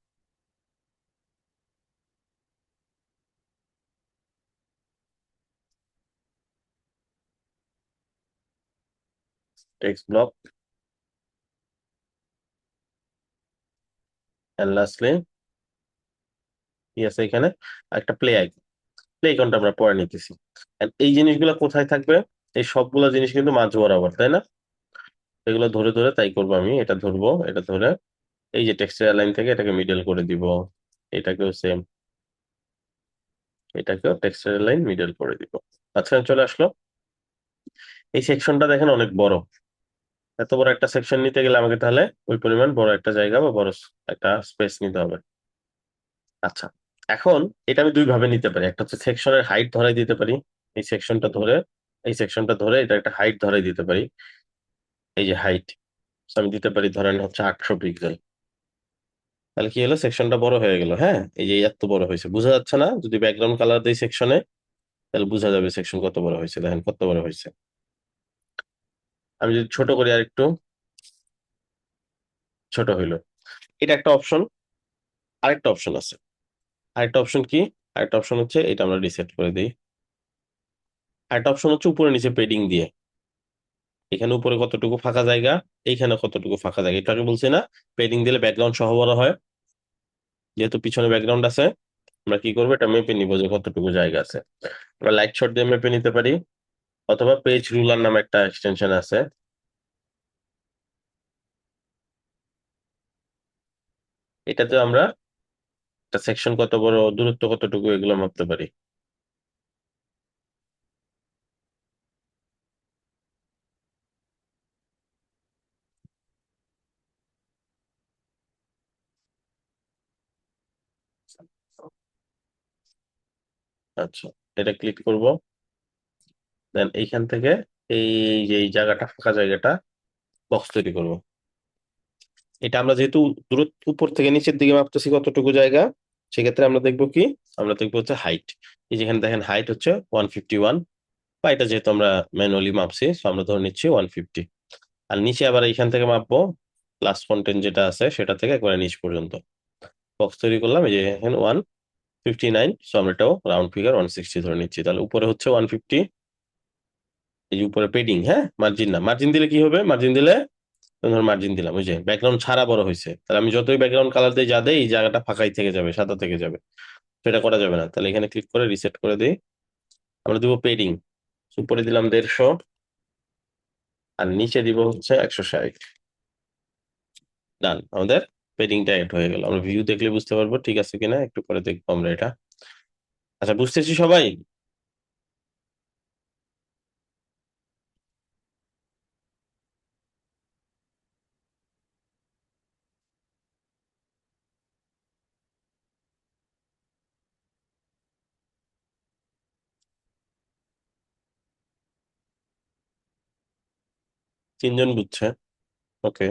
A: টেক্সট ব্লক, এন্ড লাস্টলি কি আছে এখানে? একটা প্লে আইকন। প্লে আইকনটা আমরা পরে নিতেছি। And এই জিনিসগুলো কোথায় থাকবে? এই সবগুলো জিনিস কিন্তু মাঝ বরাবর, তাই না? এগুলো ধরে ধরে তাই করবো আমি, এটা ধরবো, এটা ধরে এই যে টেক্সচার লাইন থেকে এটাকে মিডল করে দিব। এটাকেও সেম, এটাকেও টেক্সচার লাইন মিডল করে দিব। আচ্ছা, চলে আসলো। এই সেকশনটা দেখেন অনেক বড়। এত বড় একটা সেকশন নিতে গেলে আমাকে তাহলে ওই পরিমাণ বড় একটা জায়গা বা বড় একটা স্পেস নিতে হবে। আচ্ছা, এখন এটা আমি দুই ভাবে নিতে পারি। একটা হচ্ছে সেকশনের হাইট ধরাই দিতে পারি, এই সেকশনটা ধরে, এই সেকশনটা ধরে এটা একটা হাইট ধরাই দিতে পারি। এই যে হাইট আমি দিতে পারি ধরেন হচ্ছে 800 পিক্সেল। তাহলে কি হলো? সেকশনটা বড় হয়ে গেল। হ্যাঁ, এই যে এত বড় হয়েছে, বোঝা যাচ্ছে না? যদি ব্যাকগ্রাউন্ড কালার দিই সেকশনে তাহলে বোঝা যাবে সেকশন কত বড় হয়েছে। দেখেন কত বড় হয়েছে। আমি যদি ছোট করি আর একটু, ছোট হইলো। এটা একটা অপশন। আরেকটা অপশন আছে। আরেকটা অপশন কি? আরেকটা অপশন হচ্ছে এটা আমরা রিসেট করে দিই। আরেকটা অপশন হচ্ছে উপরে নিচে পেডিং দিয়ে। এখানে উপরে কতটুকু ফাঁকা জায়গা, এইখানে কতটুকু ফাঁকা জায়গা, একটু আগে বলছি না পেডিং দিলে ব্যাকগ্রাউন্ড সহ বড় হয়। যেহেতু পিছনে ব্যাকগ্রাউন্ড আছে, আমরা কি করবো, এটা মেপে নিবো যে কতটুকু জায়গা আছে। আমরা লাইট শট দিয়ে মেপে নিতে পারি, অথবা পেজ রুলার নামে একটা এক্সটেনশন আছে, এটাতে আমরা একটা সেকশন কত বড়, দূরত্ব কতটুকু, এগুলো মাপতে পারি। আচ্ছা, এটা ক্লিক করব। দেন এইখান থেকে এই যে এই জায়গাটা, ফাঁকা জায়গাটা, বক্স তৈরি করব। এটা আমরা যেহেতু দূরত্ব উপর থেকে নিচের দিকে মাপতেছি কতটুকু জায়গা, সেক্ষেত্রে আমরা দেখবো কি, আমরা দেখবো হচ্ছে হাইট। এই যেখানে দেখেন হাইট হচ্ছে 151, বা এটা যেহেতু আমরা ম্যানুয়ালি মাপছি, তো আমরা ধরে নিচ্ছি 150। আর নিচে আবার এইখান থেকে মাপবো, প্লাস কন্টেন্ট যেটা আছে সেটা থেকে একবারে নিচ পর্যন্ত বক্স তৈরি করলাম। এই যে এখানে 159, সো আমরা এটাও রাউন্ড ফিগার 160 ধরে নিচ্ছি। তাহলে উপরে হচ্ছে 150, এই যে উপরে পেডিং, হ্যাঁ, মার্জিন না, মার্জিন দিলে কি হবে, মার্জিন দিলে ধর মার্জিন দিলাম, ওই যে ব্যাকগ্রাউন্ড ছাড়া বড় হয়েছে, তাহলে আমি যতই ব্যাকগ্রাউন্ড কালার দিয়ে যা দেই, এই জায়গাটা ফাঁকাই থেকে যাবে, সাদা থেকে যাবে, সেটা করা যাবে না। তাহলে এখানে ক্লিক করে রিসেট করে দিই। আমরা দিব পেডিং, উপরে দিলাম 150, আর নিচে দিব হচ্ছে 160। ডান, আমাদের পেডিংটা অ্যাড হয়ে গেল। আমরা ভিউ দেখলে বুঝতে পারবো ঠিক আছে কিনা, একটু পরে দেখবো আমরা এটা। আচ্ছা, বুঝতেছি সবাই? 3 জন বুঝছে। ওকে।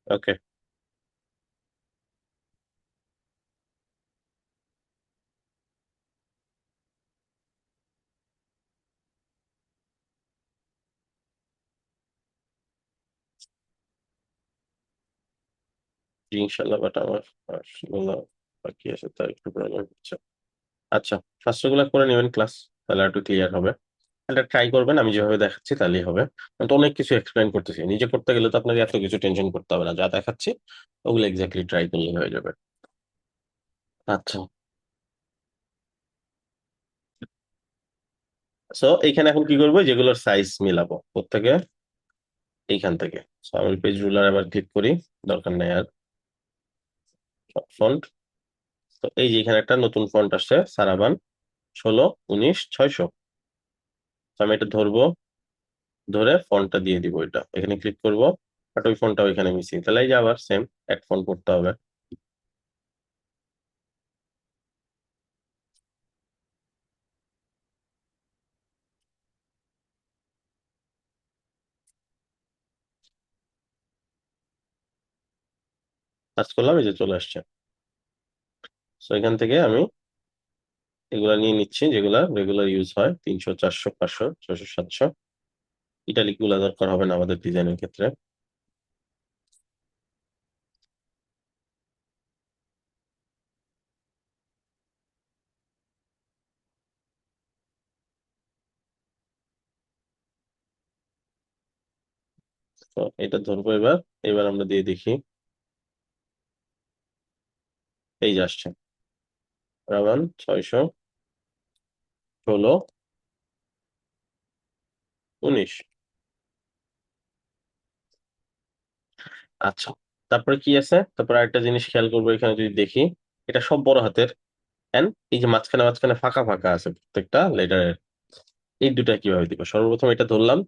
A: ওকে, ইনশাল্লাহ, বাট আমার আসলে বাকি আছে, তার একটু প্রবলেম হচ্ছে। আচ্ছা, ফার্স্ট গুলা করে নেবেন ক্লাস, তাহলে একটু ক্লিয়ার হবে। এটা ট্রাই করবেন, আমি যেভাবে দেখাচ্ছি তাহলেই হবে। আমি তো অনেক কিছু এক্সপ্লেন করতেছি, নিজে করতে গেলে তো আপনাকে এত কিছু টেনশন করতে হবে না, যা দেখাচ্ছি ওগুলো এক্স্যাক্টলি ট্রাই করলে হয়ে যাবে। আচ্ছা, সো এইখানে এখন কি করবো, যেগুলোর সাইজ মিলাবো প্রত্যেকে, এইখান থেকে। So, আমি পেজ রুলার আবার ক্লিক করি, দরকার নেই আর ফন্ট। তো এই যে এখানে একটা নতুন ফন্ট আসছে, সারাবান 16 19 600। আমি এটা ধরবো, ধরে ফন্টটা দিয়ে দিব, এটা এখানে ক্লিক করব, বাট ওই ফন্টটা ওইখানে মিসিং, তাহলে এই যে আবার সেম এক ফন্ট করতে হবে। সার্চ করলাম, এই যে চলে আসছে। তো এখান থেকে আমি এগুলা নিয়ে নিচ্ছি, যেগুলা রেগুলার ইউজ হয়, 300 400 500 600 700। ইটালিক গুলা দরকার হবে না আমাদের ডিজাইনের ক্ষেত্রে। তো এটা ধরবো এবার, এবার আমরা দিয়ে দেখি, এই যে আসছে, রাবান 600 16 19। আচ্ছা, তারপরে কি আছে, তারপরে আরেকটা জিনিস খেয়াল করবো এখানে যদি দেখি, এটা সব বড় হাতের। এন্ড এই যে মাঝখানে মাঝখানে ফাঁকা ফাঁকা আছে প্রত্যেকটা লেটারের, এই দুটা কিভাবে দিব? সর্বপ্রথম এটা ধরলাম,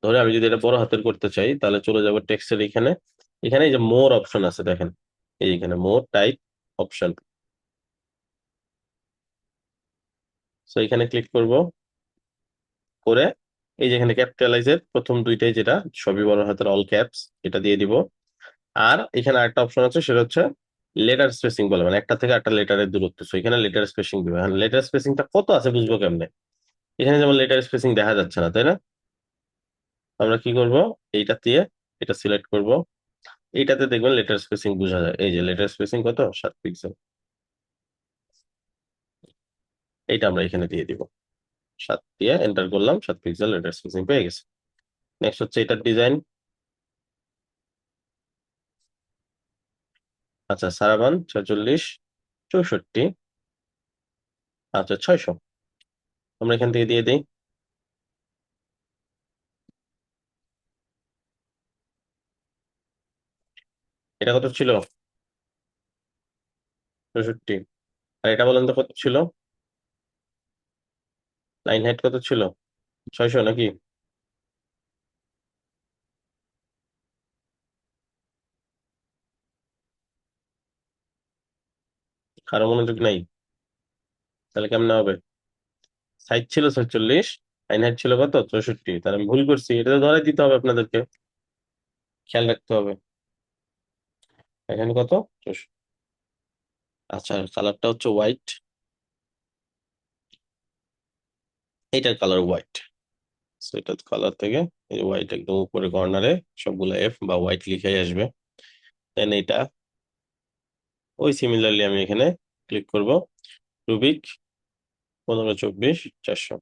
A: ধরে আমি যদি এটা বড় হাতের করতে চাই তাহলে চলে যাব টেক্সটের এখানে। এখানে এই যে মোর অপশন আছে দেখেন, এই এখানে মোর টাইপ অপশন, তো এখানে ক্লিক করব, করে এই যে এখানে ক্যাপিটালাইজের প্রথম দুইটাই যেটা সবই বড় হাতের অল ক্যাপস, এটা দিয়ে দিব। আর এখানে আরেকটা অপশন আছে, সেটা হচ্ছে লেটার স্পেসিং বলে, মানে একটা থেকে একটা লেটারের দূরত্ব, তো এখানে লেটার স্পেসিং দিবে। হ্যাঁ, লেটার স্পেসিংটা কত আছে বুঝবো কেমনে? এখানে যেমন লেটার স্পেসিং দেখা যাচ্ছে না, তাই না? আমরা কি করব, এইটা দিয়ে এটা সিলেক্ট করব, এইটাতে দেখবেন লেটার স্পেসিং বোঝা যায়। এই যে লেটার স্পেসিং কত, 7 পিক্সেল, এইটা আমরা এখানে দিয়ে দিব। 7 দিয়ে এন্টার করলাম, 7 পিক্সেল লেটার স্পেসিং পেয়ে গেছে। নেক্সট হচ্ছে এটার ডিজাইন। আচ্ছা, সারাবান 46, 64, আচ্ছা 600, আমরা এখান থেকে দিয়ে দিই। এটা কত ছিল? 64। আর এটা বলেন তো কত ছিল? লাইন হাইট কত ছিল? 600 নাকি? কারো মনোযোগ নাই? তাহলে কেমনে হবে? সাইজ ছিল 46, লাইন হাইট ছিল কত, 64, তাহলে আমি ভুল করছি, এটা তো ধরে দিতে হবে আপনাদেরকে, খেয়াল রাখতে হবে। এখানে কত? 64। আচ্ছা, কালারটা হচ্ছে হোয়াইট, এইটার কালার হোয়াইট। এটার কালার থেকে এই হোয়াইট একদম উপরে কর্নারে সবগুলো এফ বা হোয়াইট লিখে আসবে। দেন এটা ওই সিমিলারলি আমি এখানে ক্লিক করব, রুবিক 1524 400।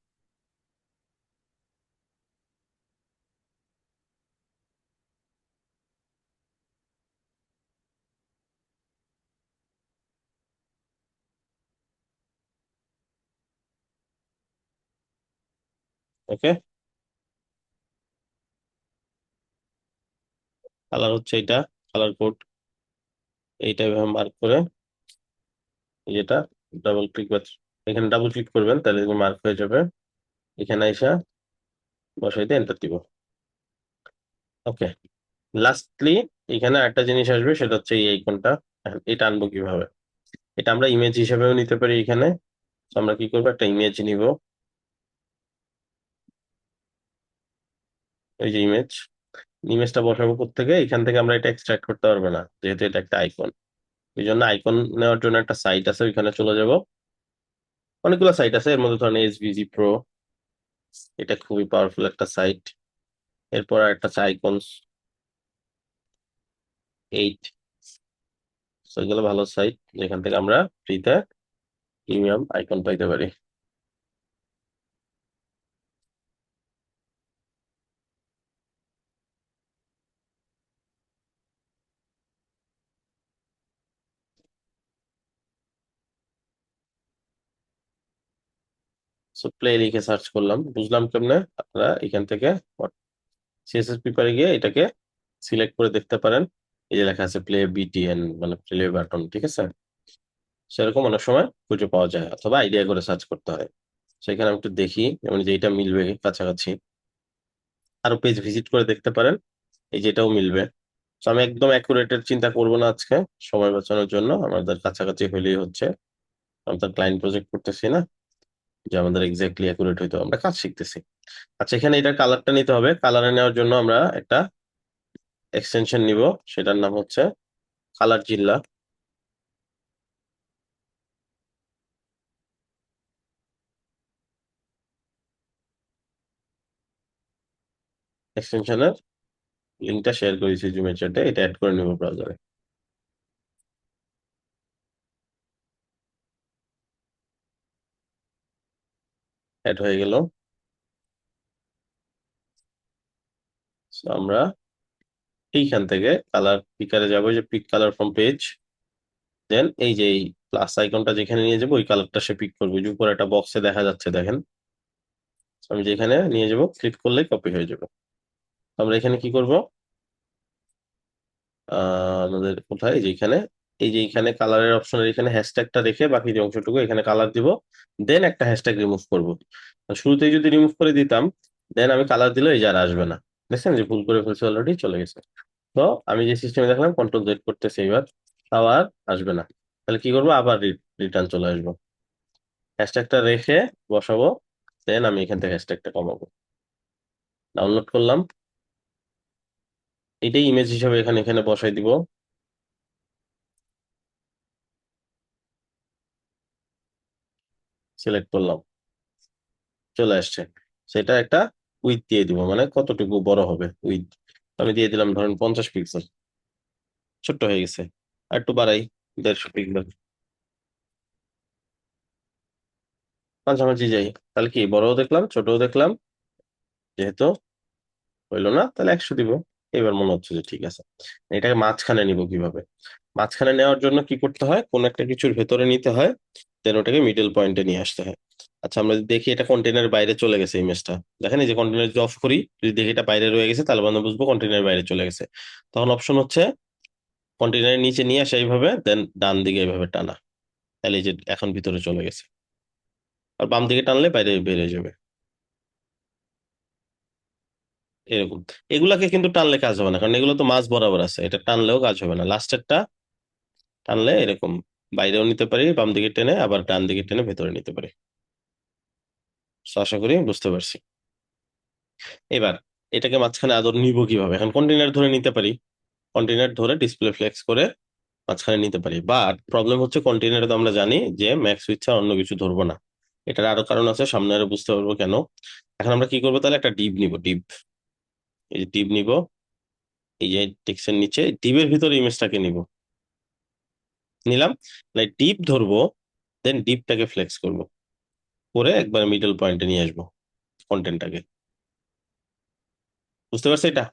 A: ওকে, কালার হচ্ছে এটা, কালার কোড এইটা এভাবে মার্ক করে, যেটা ডাবল ক্লিক বা এখানে ডাবল ক্লিক করবেন তাহলে মার্ক হয়ে যাবে। এখানে আইসা বসাইতে এন্টার দিব। ওকে, লাস্টলি এখানে একটা জিনিস আসবে, সেটা হচ্ছে এই আইকনটা। এটা আনবো কিভাবে? এটা আমরা ইমেজ হিসেবেও নিতে পারি এখানে। তো আমরা কি করবো, একটা ইমেজ নিব, এই যে ইমেজ, ইমেজটা বসাবো থেকে এখান থেকে আমরা এটা এক্সট্রাক্ট করতে পারবো না, যেহেতু এটা একটা আইকন। এই জন্য আইকন নেওয়ার জন্য একটা সাইট আছে, ওইখানে চলে যাব। অনেকগুলো সাইট আছে, এর মধ্যে ধরেন এসভিজি প্রো, এটা খুবই পাওয়ারফুল একটা সাইট। এরপর আর একটা আছে আইকনস 8, এগুলো ভালো সাইট, যেখান থেকে আমরা ফ্রিতে প্রিমিয়াম আইকন পাইতে পারি। সো প্লে লিখে সার্চ করলাম, বুঝলাম কেমনে। আপনারা এখান থেকে সিএসএস পেপারে গিয়ে এটাকে সিলেক্ট করে দেখতে পারেন। এই যে লেখা আছে প্লে বিটিএন, মানে প্লে বাটন, ঠিক আছে? সেরকম অনেক সময় খুঁজে পাওয়া যায়, অথবা আইডিয়া করে সার্চ করতে হয়। সেখানে আমি একটু দেখি, যেমন যে এটা মিলবে কাছাকাছি, আরো পেজ ভিজিট করে দেখতে পারেন, এই যেটাও মিলবে। তো আমি একদম অ্যাকুরেটের চিন্তা করব না আজকে, সময় বাঁচানোর জন্য আমাদের কাছাকাছি হলেই হচ্ছে। আমরা ক্লায়েন্ট প্রজেক্ট করতেছি না যে আমাদের এক্স্যাক্টলি অ্যাকুরেট হইতো, আমরা কাজ শিখতেছি। আচ্ছা, এখানে এটার কালারটা নিতে হবে। কালারে নেওয়ার জন্য আমরা একটা এক্সটেনশন নিব, সেটার নাম হচ্ছে কালার জিল্লা। এক্সটেনশনের লিঙ্কটা শেয়ার করেছি জুমের চ্যাটে, এটা অ্যাড করে নিব ব্রাউজারে। অ্যাড হয়ে গেল। So, আমরা এইখান থেকে কালার পিকারে যাবো, যে পিক কালার ফ্রম পেজ। দেন এই যে এই প্লাস আইকনটা যেখানে নিয়ে যাবো, ওই কালারটা সে পিক করবে, যে উপরে একটা বক্সে দেখা যাচ্ছে দেখেন। So, আমি যেখানে নিয়ে যাব ক্লিক করলে কপি হয়ে যাবে। তো আমরা এখানে কি করব, আমাদের কোথায়, এই যে এখানে, এই যে এখানে কালারের অপশনের এখানে হ্যাশট্যাগটা রেখে বাকি যে অংশটুকু এখানে কালার দিব, দেন একটা হ্যাশট্যাগ রিমুভ করব। আর শুরুতেই যদি রিমুভ করে দিতাম, দেন আমি কালার দিলে এই যে আর আসবে না। দেখছেন যে ভুল করে ফেলছে, অলরেডি চলে গেছে। তো আমি যে সিস্টেমে দেখলাম কন্ট্রোল জেড করতেছে এবার, তাও আর আসবে না। তাহলে কি করবো, আবার রিটার্ন চলে আসবো, হ্যাশট্যাগটা রেখে বসাবো, দেন আমি এখান থেকে হ্যাশট্যাগটা কমাবো। ডাউনলোড করলাম, এটাই ইমেজ হিসাবে এখানে এখানে বসাই দিব। সিলেক্ট করলাম, চলে আসছে। সেটা একটা উইথ দিয়ে দিব, মানে কতটুকু বড় হবে উইথ, আমি দিয়ে দিলাম ধরেন 50 পিক্সেল, ছোট্ট হয়ে গেছে। আর একটু বাড়াই, 150 পিক্সেল, মাঝামাঝি যাই। তাহলে কি বড়ও দেখলাম ছোটও দেখলাম, যেহেতু হইলো না তাহলে 100 দিব। এবার মনে হচ্ছে যে ঠিক আছে। এটাকে মাঝখানে নিব কিভাবে, মাঝখানে নেওয়ার জন্য কি করতে হয়, কোন একটা কিছুর ভেতরে নিতে হয়, দেন ওটাকে মিডল পয়েন্টে নিয়ে আসতে হয়। আচ্ছা, আমরা যদি দেখি এটা কন্টেনারের বাইরে চলে গেছে ইমেজটা, দেখেন এই যে কন্টেনার যদি অফ করি, যদি দেখি এটা বাইরে রয়ে গেছে, তাহলে আমরা বুঝবো কন্টেনারের বাইরে চলে গেছে। তখন অপশন হচ্ছে কন্টেনারের নিচে নিয়ে আসা এইভাবে, দেন ডান দিকে এইভাবে টানা, তাহলে এই যে এখন ভিতরে চলে গেছে। আর বাম দিকে টানলে বাইরে বেরিয়ে যাবে, এরকম। এগুলাকে কিন্তু টানলে কাজ হবে না, কারণ এগুলো তো মাঝ বরাবর আছে, এটা টানলেও কাজ হবে না। লাস্টেরটা টানলে এরকম বাইরেও নিতে পারি, বাম দিকে টেনে আবার ডান দিকে টেনে ভেতরে নিতে পারি। So, আশা করি বুঝতে পারছি। এবার এটাকে মাঝখানে আদর নিব কিভাবে, এখন কন্টেনার ধরে নিতে পারি, কন্টেনার ধরে ডিসপ্লে ফ্লেক্স করে মাঝখানে নিতে পারি, বাট প্রবলেম হচ্ছে কন্টেনারে তো আমরা জানি যে ম্যাক্স সুইচ ছাড়া অন্য কিছু ধরবো না। এটার আরো কারণ আছে, সামনে আরো বুঝতে পারবো কেন। এখন আমরা কি করবো, তাহলে একটা ডিপ নিব, ডিপ, এই যে ডিপ নিব, এই যে টেক্সটের নিচে ডিপের ভিতরে ইমেজটাকে নিব, নিলাম, ডিপ ধরবো, দেন ডিপটাকে ফ্লেক্স করব, করে একবার মিডল পয়েন্টে নিয়ে আসবো কন্টেন্টটাকে। বুঝতে পারছি এটা?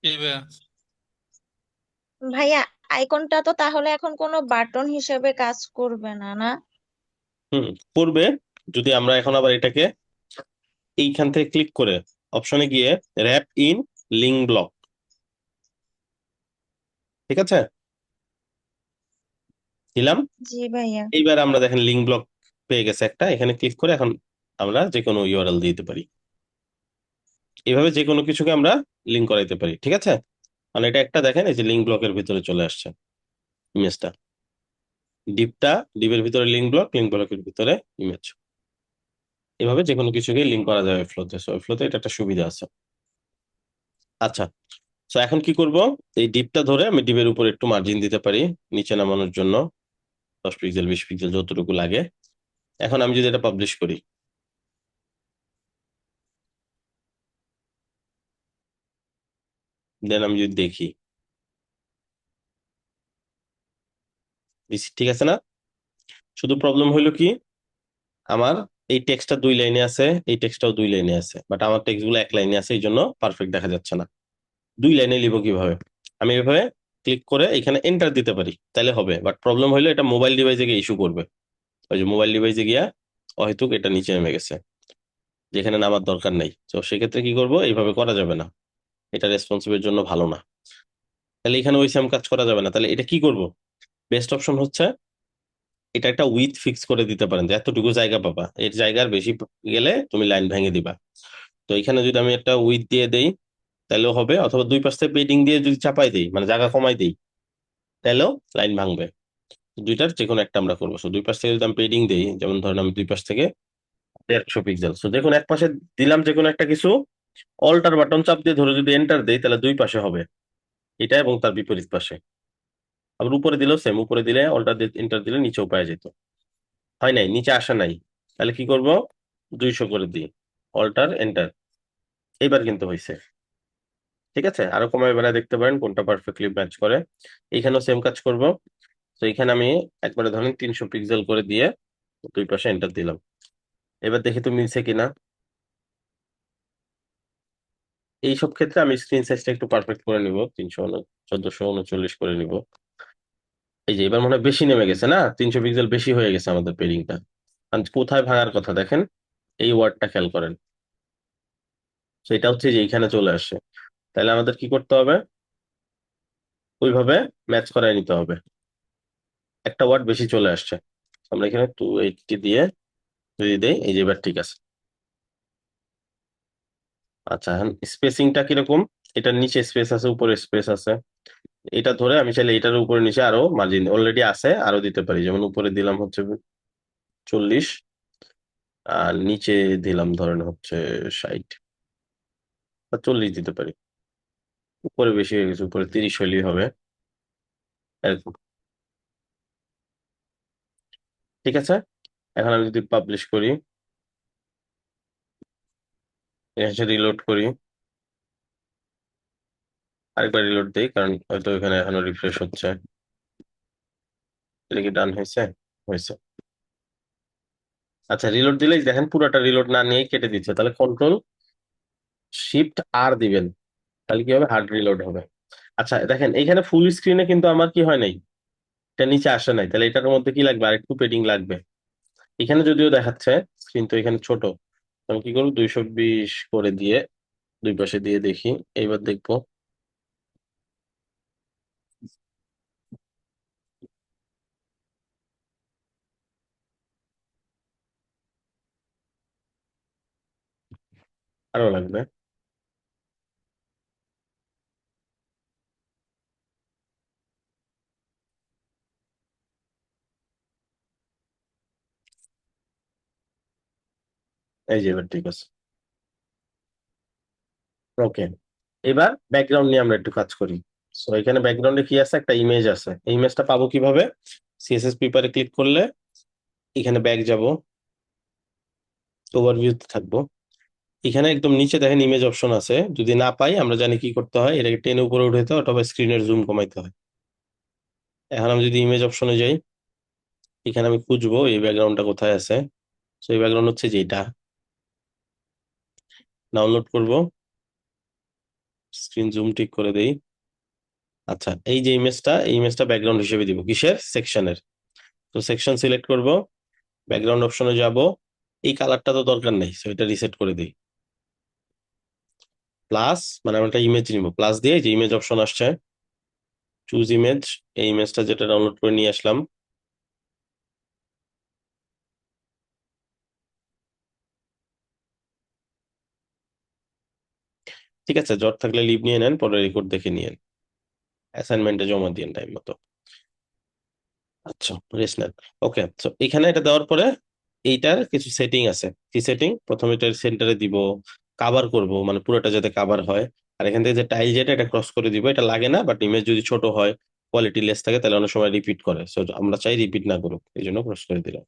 B: এই ভাইয়া,
C: ভাইয়া, আইকনটা তো তাহলে এখন কোনো বাটন হিসেবে কাজ করবে না, না?
A: হুম, করবে। যদি আমরা এখন আবার এটাকে এইখান থেকে ক্লিক করে অপশনে গিয়ে র্যাপ ইন লিঙ্ক ব্লক, ঠিক আছে, দিলাম।
C: জি ভাইয়া।
A: এইবার আমরা দেখেন লিঙ্ক ব্লক পেয়ে গেছে একটা, এখানে ক্লিক করে এখন আমরা যে কোনো ইউআরএল দিতে পারি, এইভাবে যে কোনো কিছুকে আমরা লিঙ্ক করাইতে পারি, ঠিক আছে। মানে এটা একটা দেখেন এই যে লিঙ্ক ব্লকের ভিতরে চলে আসছে ইমেজটা, ডিপটা, ডিপের ভিতরে লিঙ্ক ব্লক, লিঙ্ক ব্লকের ভিতরে ইমেজ, এভাবে যে কোনো কিছুকে লিঙ্ক করা যাবে ফ্লোতে। সো ফ্লোতে এটা একটা সুবিধা আছে। আচ্ছা, তো এখন কি করব, এই ডিপটা ধরে আমি ডিপের উপর একটু মার্জিন দিতে পারি নিচে নামানোর জন্য, 10 পিক্সেল 20 পিক্সেল যতটুকু লাগে। এখন আমি যদি এটা পাবলিশ করি, দেন আমি যদি দেখি, ঠিক আছে না? শুধু প্রবলেম হইলো কি, আমার এই টেক্সটটা 2 লাইনে আছে, এই টেক্সটটাও 2 লাইনে আছে, বাট আমার টেক্সট গুলো 1 লাইনে আছে, এই জন্য পারফেক্ট দেখা যাচ্ছে না। 2 লাইনে লিখবো কিভাবে, আমি এভাবে ক্লিক করে এখানে এন্টার দিতে পারি, তাহলে হবে। বাট প্রবলেম হইলো এটা মোবাইল ডিভাইসে গিয়ে ইস্যু করবে, ওই যে মোবাইল ডিভাইসে গিয়া হয়তো এটা নিচে নেমে গেছে, যেখানে নামার দরকার নেই। তো সেক্ষেত্রে কি করব, এইভাবে করা যাবে না, এটা রেসপন্সিভের জন্য ভালো না। তাহলে এখানে ওই সেম কাজ করা যাবে না, তাহলে এটা কি করব, বেস্ট অপশন হচ্ছে এটা একটা উইথ ফিক্স করে দিতে পারেন, যে এতটুকু জায়গা পাবা, এর জায়গার বেশি গেলে তুমি লাইন ভেঙে দিবা। তো এখানে যদি আমি একটা উইথ দিয়ে দেই তাহলেও হবে, অথবা দুই পাশ থেকে পেডিং দিয়ে যদি চাপাই দেই, মানে জায়গা কমাই দেই, তাহলেও লাইন ভাঙবে। দুইটার যে কোনো একটা আমরা করবো। তো দুই পাশ থেকে যদি আমি পেডিং দিই, যেমন ধরেন আমি দুই পাশ থেকে 150 পিক্সেল, তো দেখুন এক পাশে দিলাম যে কোনো একটা কিছু, অল্টার বাটন চাপ দিয়ে ধরে যদি এন্টার দেই, তাহলে দুই পাশে হবে, এটা এবং তার বিপরীত পাশে। আবার উপরে দিলেও সেম, উপরে দিলে অল্টার দিয়ে এন্টার দিলে নিচেও পাওয়া যেত। হয় নাই, নিচে আসা নাই, তাহলে কি করব, 200 করে দিই, অল্টার এন্টার, এইবার কিন্তু হয়েছে। ঠিক আছে, আরো কমায় বেড়ায় দেখতে পারেন কোনটা পারফেক্টলি ম্যাচ করে। এইখানেও সেম কাজ করব। তো এখানে আমি একবারে ধরেন 300 পিক্সেল করে দিয়ে দুই পাশে এন্টার দিলাম, এবার দেখি তো মিলছে কিনা। এইসব ক্ষেত্রে আমি স্ক্রিন সাইজটা একটু পারফেক্ট করে নিব, 1439 করে নিব। এই যে এবার মনে হয় বেশি নেমে গেছে না, 300 পিক্সেল বেশি হয়ে গেছে আমাদের পেডিংটা। আর কোথায় ভাঙার কথা দেখেন, এই ওয়ার্ডটা খেয়াল করেন। সেটা হচ্ছে যে এইখানে চলে আসে। তাহলে আমাদের কি করতে হবে, ওইভাবে ম্যাচ করায় নিতে হবে। একটা ওয়ার্ড বেশি চলে আসছে, আমরা এখানে 280 দিয়ে যদি দেই, এই যে এবার ঠিক আছে। আচ্ছা, এখন স্পেসিংটা কিরকম, এটার নিচে স্পেস আছে, উপরে স্পেস আছে। এটা ধরে আমি চাইলে এটার উপরে নিচে আরো মার্জিন অলরেডি আছে আরো দিতে পারি, যেমন উপরে দিলাম হচ্ছে 40, আর নিচে দিলাম ধরেন হচ্ছে 60 বা 40 দিতে পারি। উপরে বেশি হয়ে গেছে, উপরে 30 হইলেই হবে এরকম। ঠিক আছে, এখন আমি যদি পাবলিশ করি, এসে রিলোড করি, আরেকবার রিলোড দিই, কারণ হয়তো এখানে এখনো রিফ্রেশ হচ্ছে। এটা কি ডান হয়েছে? হয়েছে। আচ্ছা, রিলোড দিলেই দেখেন পুরোটা রিলোড না নিয়েই কেটে দিচ্ছে, তাহলে কন্ট্রোল শিফট আর দিবেন, তাহলে কি হবে, হার্ড রিলোড হবে। আচ্ছা দেখেন, এইখানে ফুল স্ক্রিনে কিন্তু আমার কি হয় নাই, এটা নিচে আসে নাই, তাহলে এটার মধ্যে কি লাগবে, আরেকটু পেডিং লাগবে। এখানে যদিও দেখাচ্ছে স্ক্রিন তো এখানে ছোট, তো আমি কি করবো, 220 করে দিয়ে দুই পাশে দিয়ে দেখি, এইবার দেখবো। আরো লাগবে। এই যে এবার ঠিক আছে। ওকে, এবার ব্যাকগ্রাউন্ড নিয়ে আমরা একটু কাজ করি। সো এখানে ব্যাকগ্রাউন্ডে কি আছে, একটা ইমেজ আছে। এই ইমেজটা পাবো কিভাবে, সিএসএস পেপারে ক্লিক করলে এখানে ব্যাক যাব, ওভারভিউতে থাকবো। এখানে একদম নিচে দেখেন ইমেজ অপশন আছে, যদি না পাই আমরা জানি কি করতে হয়, এটাকে টেনে উপরে উঠাইতে হয় অথবা স্ক্রিনের জুম কমাইতে হয়। এখন আমি যদি ইমেজ অপশনে যাই, এখানে আমি খুঁজবো এই ব্যাকগ্রাউন্ডটা কোথায় আছে। তো এই ব্যাকগ্রাউন্ড হচ্ছে যেটা, ডাউনলোড করব, স্ক্রিন জুম ঠিক করে দেই। আচ্ছা, এই যে ইমেজটা, এই ইমেজটা ব্যাকগ্রাউন্ড হিসেবে দিব কিসের, সেকশনের। তো সেকশন সিলেক্ট করব, ব্যাকগ্রাউন্ড অপশনে যাব, এই কালারটা তো দরকার নেই, সো এটা রিসেট করে দিই। প্লাস মানে আমরা একটা ইমেজ নিব, প্লাস দিয়ে যে ইমেজ অপশন আসছে, চুজ ইমেজ, এই ইমেজটা যেটা ডাউনলোড করে নিয়ে আসলাম, ঠিক আছে। জ্বর থাকলে লিভ নিয়ে নেন, পরে রেকর্ড দেখে নিয়েন, অ্যাসাইনমেন্টে জমা দিন টাইম মতো। আচ্ছা, রেস্ট নেন। ওকে, তো এখানে এটা দেওয়ার পরে এইটার কিছু সেটিং আছে। কি সেটিং, প্রথমে এটার সেন্টারে দিব, কাভার করব মানে পুরোটা যাতে কাভার হয়। আর এখান থেকে যে টাইল যেটা, এটা ক্রস করে দিব, এটা লাগে না, বাট ইমেজ যদি ছোট হয়, কোয়ালিটি লেস থাকে, তাহলে অনেক সময় রিপিট করে, সো আমরা চাই রিপিট না করুক, এই জন্য ক্রস করে দিলাম।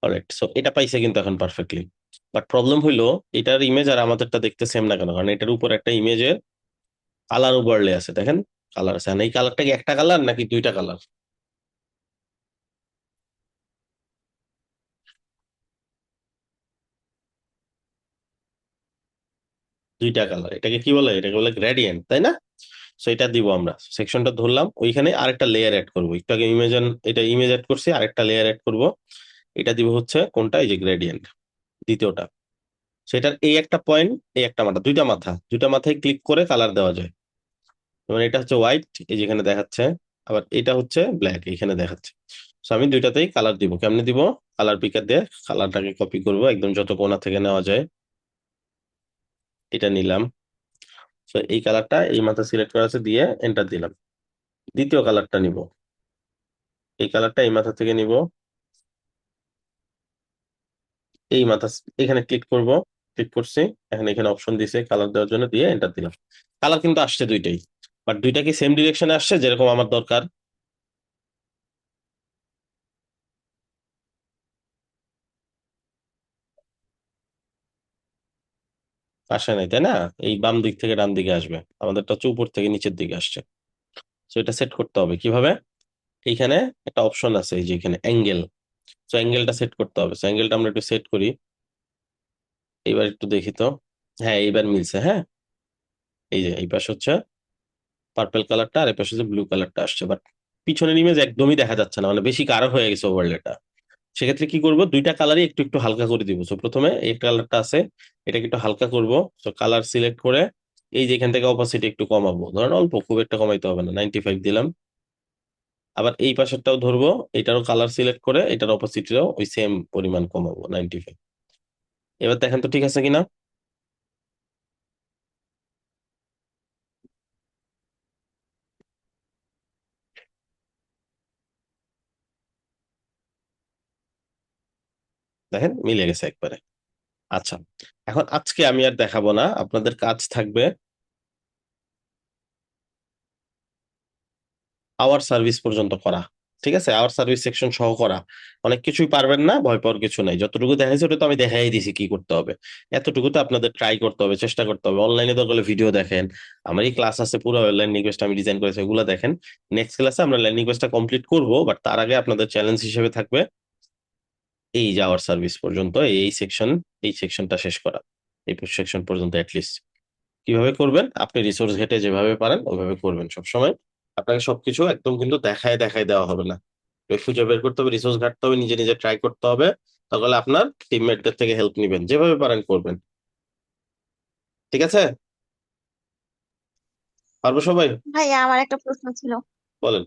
A: অলরাইট, সো এটা পাইছে কিন্তু এখন পারফেক্টলি। বাট প্রবলেম হইলো, এটার ইমেজ আর আমাদেরটা দেখতে সেম না কেন, কারণ এটার উপর একটা ইমেজের কালার ওভারলে আছে, দেখেন কালার আছে। আর এই কালারটা কি একটা কালার নাকি দুইটা কালার? দুইটা কালার, এটাকে কি বলে, এটাকে বলে গ্রেডিয়েন্ট, তাই না? সো এটা দিব আমরা, সেকশনটা ধরলাম, ওইখানে আরেকটা লেয়ার অ্যাড করবো, একটু আগে এটা ইমেজ অ্যাড করছি, আরেকটা লেয়ার অ্যাড করব। এটা দিব হচ্ছে কোনটা, এই যে গ্রেডিয়েন্ট, দ্বিতীয়টা। সেটার এই একটা পয়েন্ট, এই একটা মাথা, দুইটা মাথা, দুইটা মাথায় ক্লিক করে কালার দেওয়া যায়। যেমন এটা হচ্ছে হোয়াইট, এই যেখানে দেখাচ্ছে, আবার এটা হচ্ছে ব্ল্যাক, এখানে দেখাচ্ছে। তো আমি দুইটাতেই কালার দিব, কেমনে দিব, কালার পিকার দিয়ে কালারটাকে কপি করব একদম যত কোণা থেকে নেওয়া যায়, এটা নিলাম। তো এই কালারটা এই মাথা সিলেক্ট করা আছে, দিয়ে এন্টার দিলাম। দ্বিতীয় কালারটা নিব, এই কালারটা এই মাথা থেকে নিব, এই মাথা, এখানে ক্লিক করব, ক্লিক করছি, এখন এখানে অপশন দিছে কালার দেওয়ার জন্য, দিয়ে এন্টার দিলাম। কালার কিন্তু আসছে দুইটাই, বাট দুইটা কি সেম ডিরেকশনে আসছে যেরকম আমার দরকার? আসে নাই, তাই না? এই বাম দিক থেকে ডান দিকে আসবে, আমাদেরটা হচ্ছে উপর থেকে নিচের দিকে আসছে। তো এটা সেট করতে হবে কিভাবে, এইখানে একটা অপশন আছে, এই যে এখানে অ্যাঙ্গেল, তো অ্যাঙ্গেলটা সেট করতে হবে। তো অ্যাঙ্গেলটা আমরা একটু সেট করি, এইবার একটু দেখি তো। হ্যাঁ, এইবার মিলছে, হ্যাঁ। এই যে এই পাশে হচ্ছে পার্পল কালারটা, আর এই পাশে হচ্ছে ব্লু কালারটা আসছে, বাট পিছনের ইমেজ একদমই দেখা যাচ্ছে না, মানে বেশি গাঢ় হয়ে গেছে ওভারলেটা। সেক্ষেত্রে কি করব, দুইটা কালারই একটু একটু হালকা করে দিব। সো প্রথমে এই কালারটা আছে, এটাকে একটু হালকা করব। সো কালার সিলেক্ট করে এই যে এখান থেকে অপাসিটি একটু কমাবো, ধরেন অল্প, খুব একটা কমাইতে হবে না, 95 দিলাম। আবার এই পাশেরটাও ধরবো, এটারও কালার সিলেক্ট করে এটার অপাসিটিও ওই সেম পরিমাণ কমাবো, 95। এবার দেখেন তো ঠিক আছে কিনা। দেখেন মিলে গেছে একবারে। আচ্ছা, এখন আজকে আমি আর দেখাবো না, আপনাদের কাজ থাকবে আওয়ার সার্ভিস পর্যন্ত করা। ঠিক আছে, আওয়ার সার্ভিস সেকশন সহ করা। অনেক কিছুই পারবেন না, ভয় পাওয়ার কিছু নাই। যতটুকু দেখাইছি ওটা তো আমি দেখাই দিয়েছি কি করতে হবে। এতটুকু তো আপনাদের ট্রাই করতে হবে, চেষ্টা করতে হবে। অনলাইনে দরকার ভিডিও দেখেন, আমার এই ক্লাস আছে পুরো লার্নিং কোর্সটা আমি ডিজাইন করেছি, ওগুলো দেখেন। নেক্সট ক্লাসে আমরা লার্নিং কোর্সটা কমপ্লিট করবো, বাট তার আগে আপনাদের চ্যালেঞ্জ হিসেবে থাকবে এই যে আওয়ার সার্ভিস পর্যন্ত, এই সেকশনটা শেষ করা, এই সেকশন পর্যন্ত অ্যাটলিস্ট। কিভাবে করবেন, আপনি রিসোর্স ঘেটে যেভাবে পারেন ওইভাবে করবেন সবসময়। আপনাকে সবকিছু একদম কিন্তু দেখায় দেখায় দেওয়া হবে না, একটু খুঁজে বের করতে হবে, রিসোর্স ঘাটতে হবে, নিজে নিজে ট্রাই করতে হবে। তাহলে আপনার টিমমেটদের থেকে হেল্প নিবেন, যেভাবে পারেন করবেন। ঠিক আছে, পারবো সবাই?
C: ভাইয়া আমার একটা প্রশ্ন ছিল।
A: বলেন।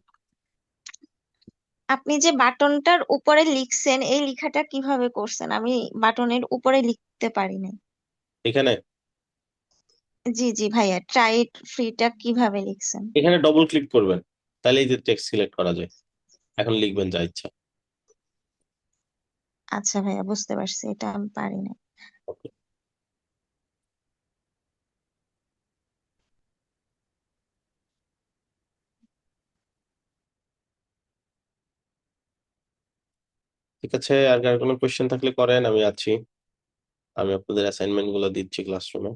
C: আপনি যে বাটনটার উপরে লিখছেন এই লেখাটা কিভাবে করছেন? আমি বাটনের উপরে লিখতে পারি নাই।
A: এখানে
C: জি জি ভাইয়া, ট্রাই ইট ফ্রিটা কিভাবে লিখছেন?
A: এখানে ডবল ক্লিক করবেন, তাহলে এই যে টেক্সট সিলেক্ট করা যায়। এখন লিখবেন যা ইচ্ছা।
C: আচ্ছা ভাইয়া, বুঝতে পারছি, এটা আমি পারি নাই।
A: Okay. ঠিক আছে, আর কার কোনো কোয়েশ্চেন থাকলে করেন, আমি আছি। আমি আপনাদের অ্যাসাইনমেন্ট গুলো দিচ্ছি ক্লাসরুমে।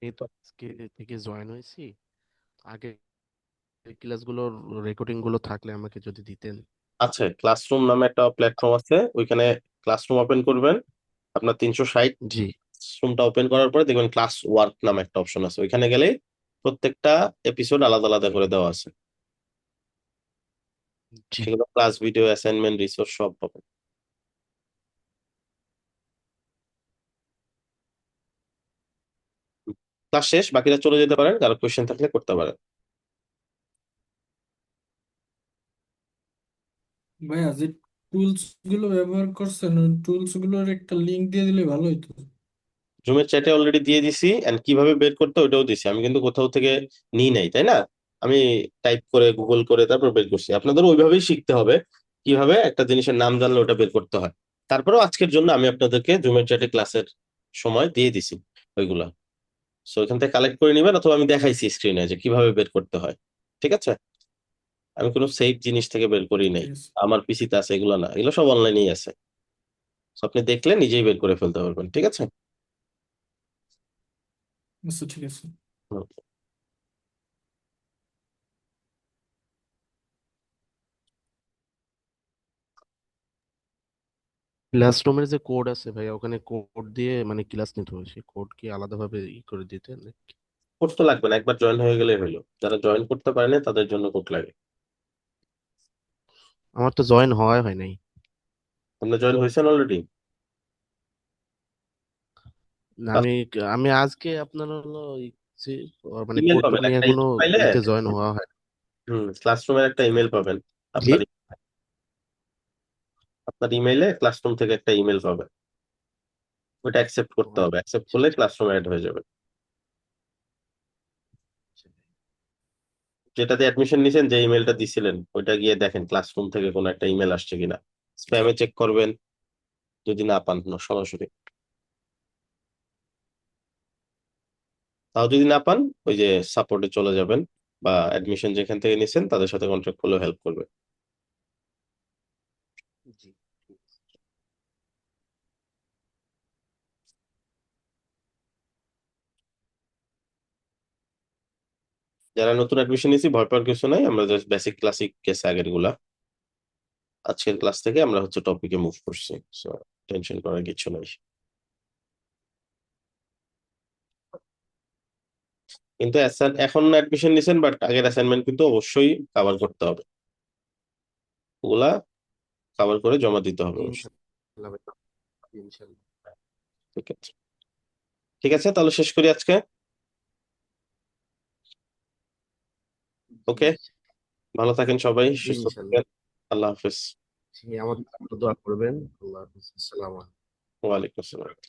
D: এই তো আজকে থেকে জয়েন হয়েছি। আগে ক্লাসগুলোর রেকর্ডিং গুলো থাকলে আমাকে যদি দিতেন।
A: আচ্ছা, ক্লাসরুম নামে একটা প্ল্যাটফর্ম আছে, ওইখানে ক্লাসরুম ওপেন করবেন। আপনার 360
D: জি
A: রুমটা ওপেন করার পরে দেখবেন ক্লাস ওয়ার্ক নামে একটা অপশন আছে, ওইখানে গেলে প্রত্যেকটা এপিসোড আলাদা আলাদা করে দেওয়া আছে।
D: জি
A: সেগুলো ক্লাস ভিডিও, অ্যাসাইনমেন্ট, রিসোর্স সব পাবেন। ক্লাস শেষ, বাকিরা চলে যেতে পারেন, কারো কোয়েশ্চেন থাকলে করতে পারেন।
E: ভাইয়া যে টুলস গুলো ব্যবহার করছেন ওই টুলস গুলোর একটা লিংক দিয়ে দিলে ভালো হতো।
A: জুমের চ্যাটে অলরেডি দিয়ে দিছি, এন্ড কিভাবে বের করতে হয় ওটাও দিছি। আমি কিন্তু কোথাও থেকে নিই নাই, তাই না? আমি টাইপ করে গুগল করে তারপর বের করছি। আপনাদের ওইভাবেই শিখতে হবে, কিভাবে একটা জিনিসের নাম জানলে ওটা বের করতে হয়। তারপরেও আজকের জন্য আমি আপনাদেরকে জুমের চ্যাটে ক্লাসের সময় দিয়ে দিছি ওইগুলা। সো এখান থেকে কালেক্ট করে নিবেন, অথবা আমি দেখাইছি স্ক্রিনে যে কিভাবে বের করতে হয়। ঠিক আছে, আমি কোনো সেফ জিনিস থেকে বের করি নাই,
E: ঠিক আছে,
A: আমার পিসিতে আছে এগুলো না, এগুলো সব অনলাইনেই আছে। So আপনি দেখলে নিজেই বের করে ফেলতে পারবেন। ঠিক আছে।
E: আচ্ছা ঠিক আছে।
A: হুম।
D: ক্লাসরুমের যে কোড আছে ভাই, ওখানে কোড দিয়ে মানে ক্লাস নিতে হবে, সেই কোড কি আলাদাভাবে করে দিতেন নাকি?
A: কোড তো লাগবে না, একবার জয়েন হয়ে গেলে হলো। যারা জয়েন করতে পারে না তাদের জন্য কোড লাগে।
D: আমার তো জয়েন হওয়া হয় নাই।
A: আপনি জয়েন হয়েছেন অলরেডি?
D: না, আমি আমি আজকে আপনার হলো যে মানে
A: ইমেল
D: কোড
A: পাবেন
D: নিয়ে
A: একটা,
D: এখনো
A: পাইলে
D: ইতে জয়েন হওয়া হয়।
A: ক্লাসরুমের একটা ইমেল পাবেন
D: জি
A: আপনার। আপনার ইমেইলে ক্লাসরুম থেকে একটা ইমেল পাবেন, ওটা অ্যাকসেপ্ট
D: ও
A: করতে হবে। অ্যাকসেপ্ট
D: আচ্ছা
A: করলে
D: আচ্ছা
A: ক্লাসরুমে অ্যাড হয়ে যাবে।
D: আচ্ছা।
A: যেটাতে অ্যাডমিশন নিছেন, যে ইমেলটা দিছিলেন, ওইটা গিয়ে দেখেন ক্লাসরুম থেকে কোনো একটা ইমেল আসছে কিনা। স্প্যামে চেক করবেন, যদি না পান সরাসরি। তাও যদি না পান, ওই যে সাপোর্টে চলে যাবেন, বা অ্যাডমিশন যেখান থেকে নিছেন তাদের সাথে কন্ট্যাক্ট করলেও হেল্প করবে।
D: জি
A: যারা নতুন অ্যাডমিশন নিয়েছি, ভয় পাওয়ার কিছু নাই, আমরা জাস্ট বেসিক ক্লাসিক কেস আগের গুলা। আজকের ক্লাস থেকে আমরা হচ্ছে টপিকে মুভ করছি, সো টেনশন করার কিছু নাই। কিন্তু এখন অ্যাডমিশন নিছেন বাট আগের অ্যাসাইনমেন্ট কিন্তু অবশ্যই কভার করতে হবে, ওগুলা কভার করে জমা দিতে হবে অবশ্যই।
D: ইনশাল্লাহ ভাই, ইনশাল্লাহ।
A: ঠিক আছে, ঠিক আছে, তাহলে শেষ করি আজকে। ওকে, ভালো থাকেন সবাই,
D: জি
A: সুস্থ
D: ইনশাল্লাহ।
A: থাকেন। আল্লাহ হাফিজ।
D: জি, আমাদের জন্য দোয়া করবেন। আল্লাহ হাফিজ। আসসালামু আলাইকুম।
A: ওয়ালাইকুম আসসালাম।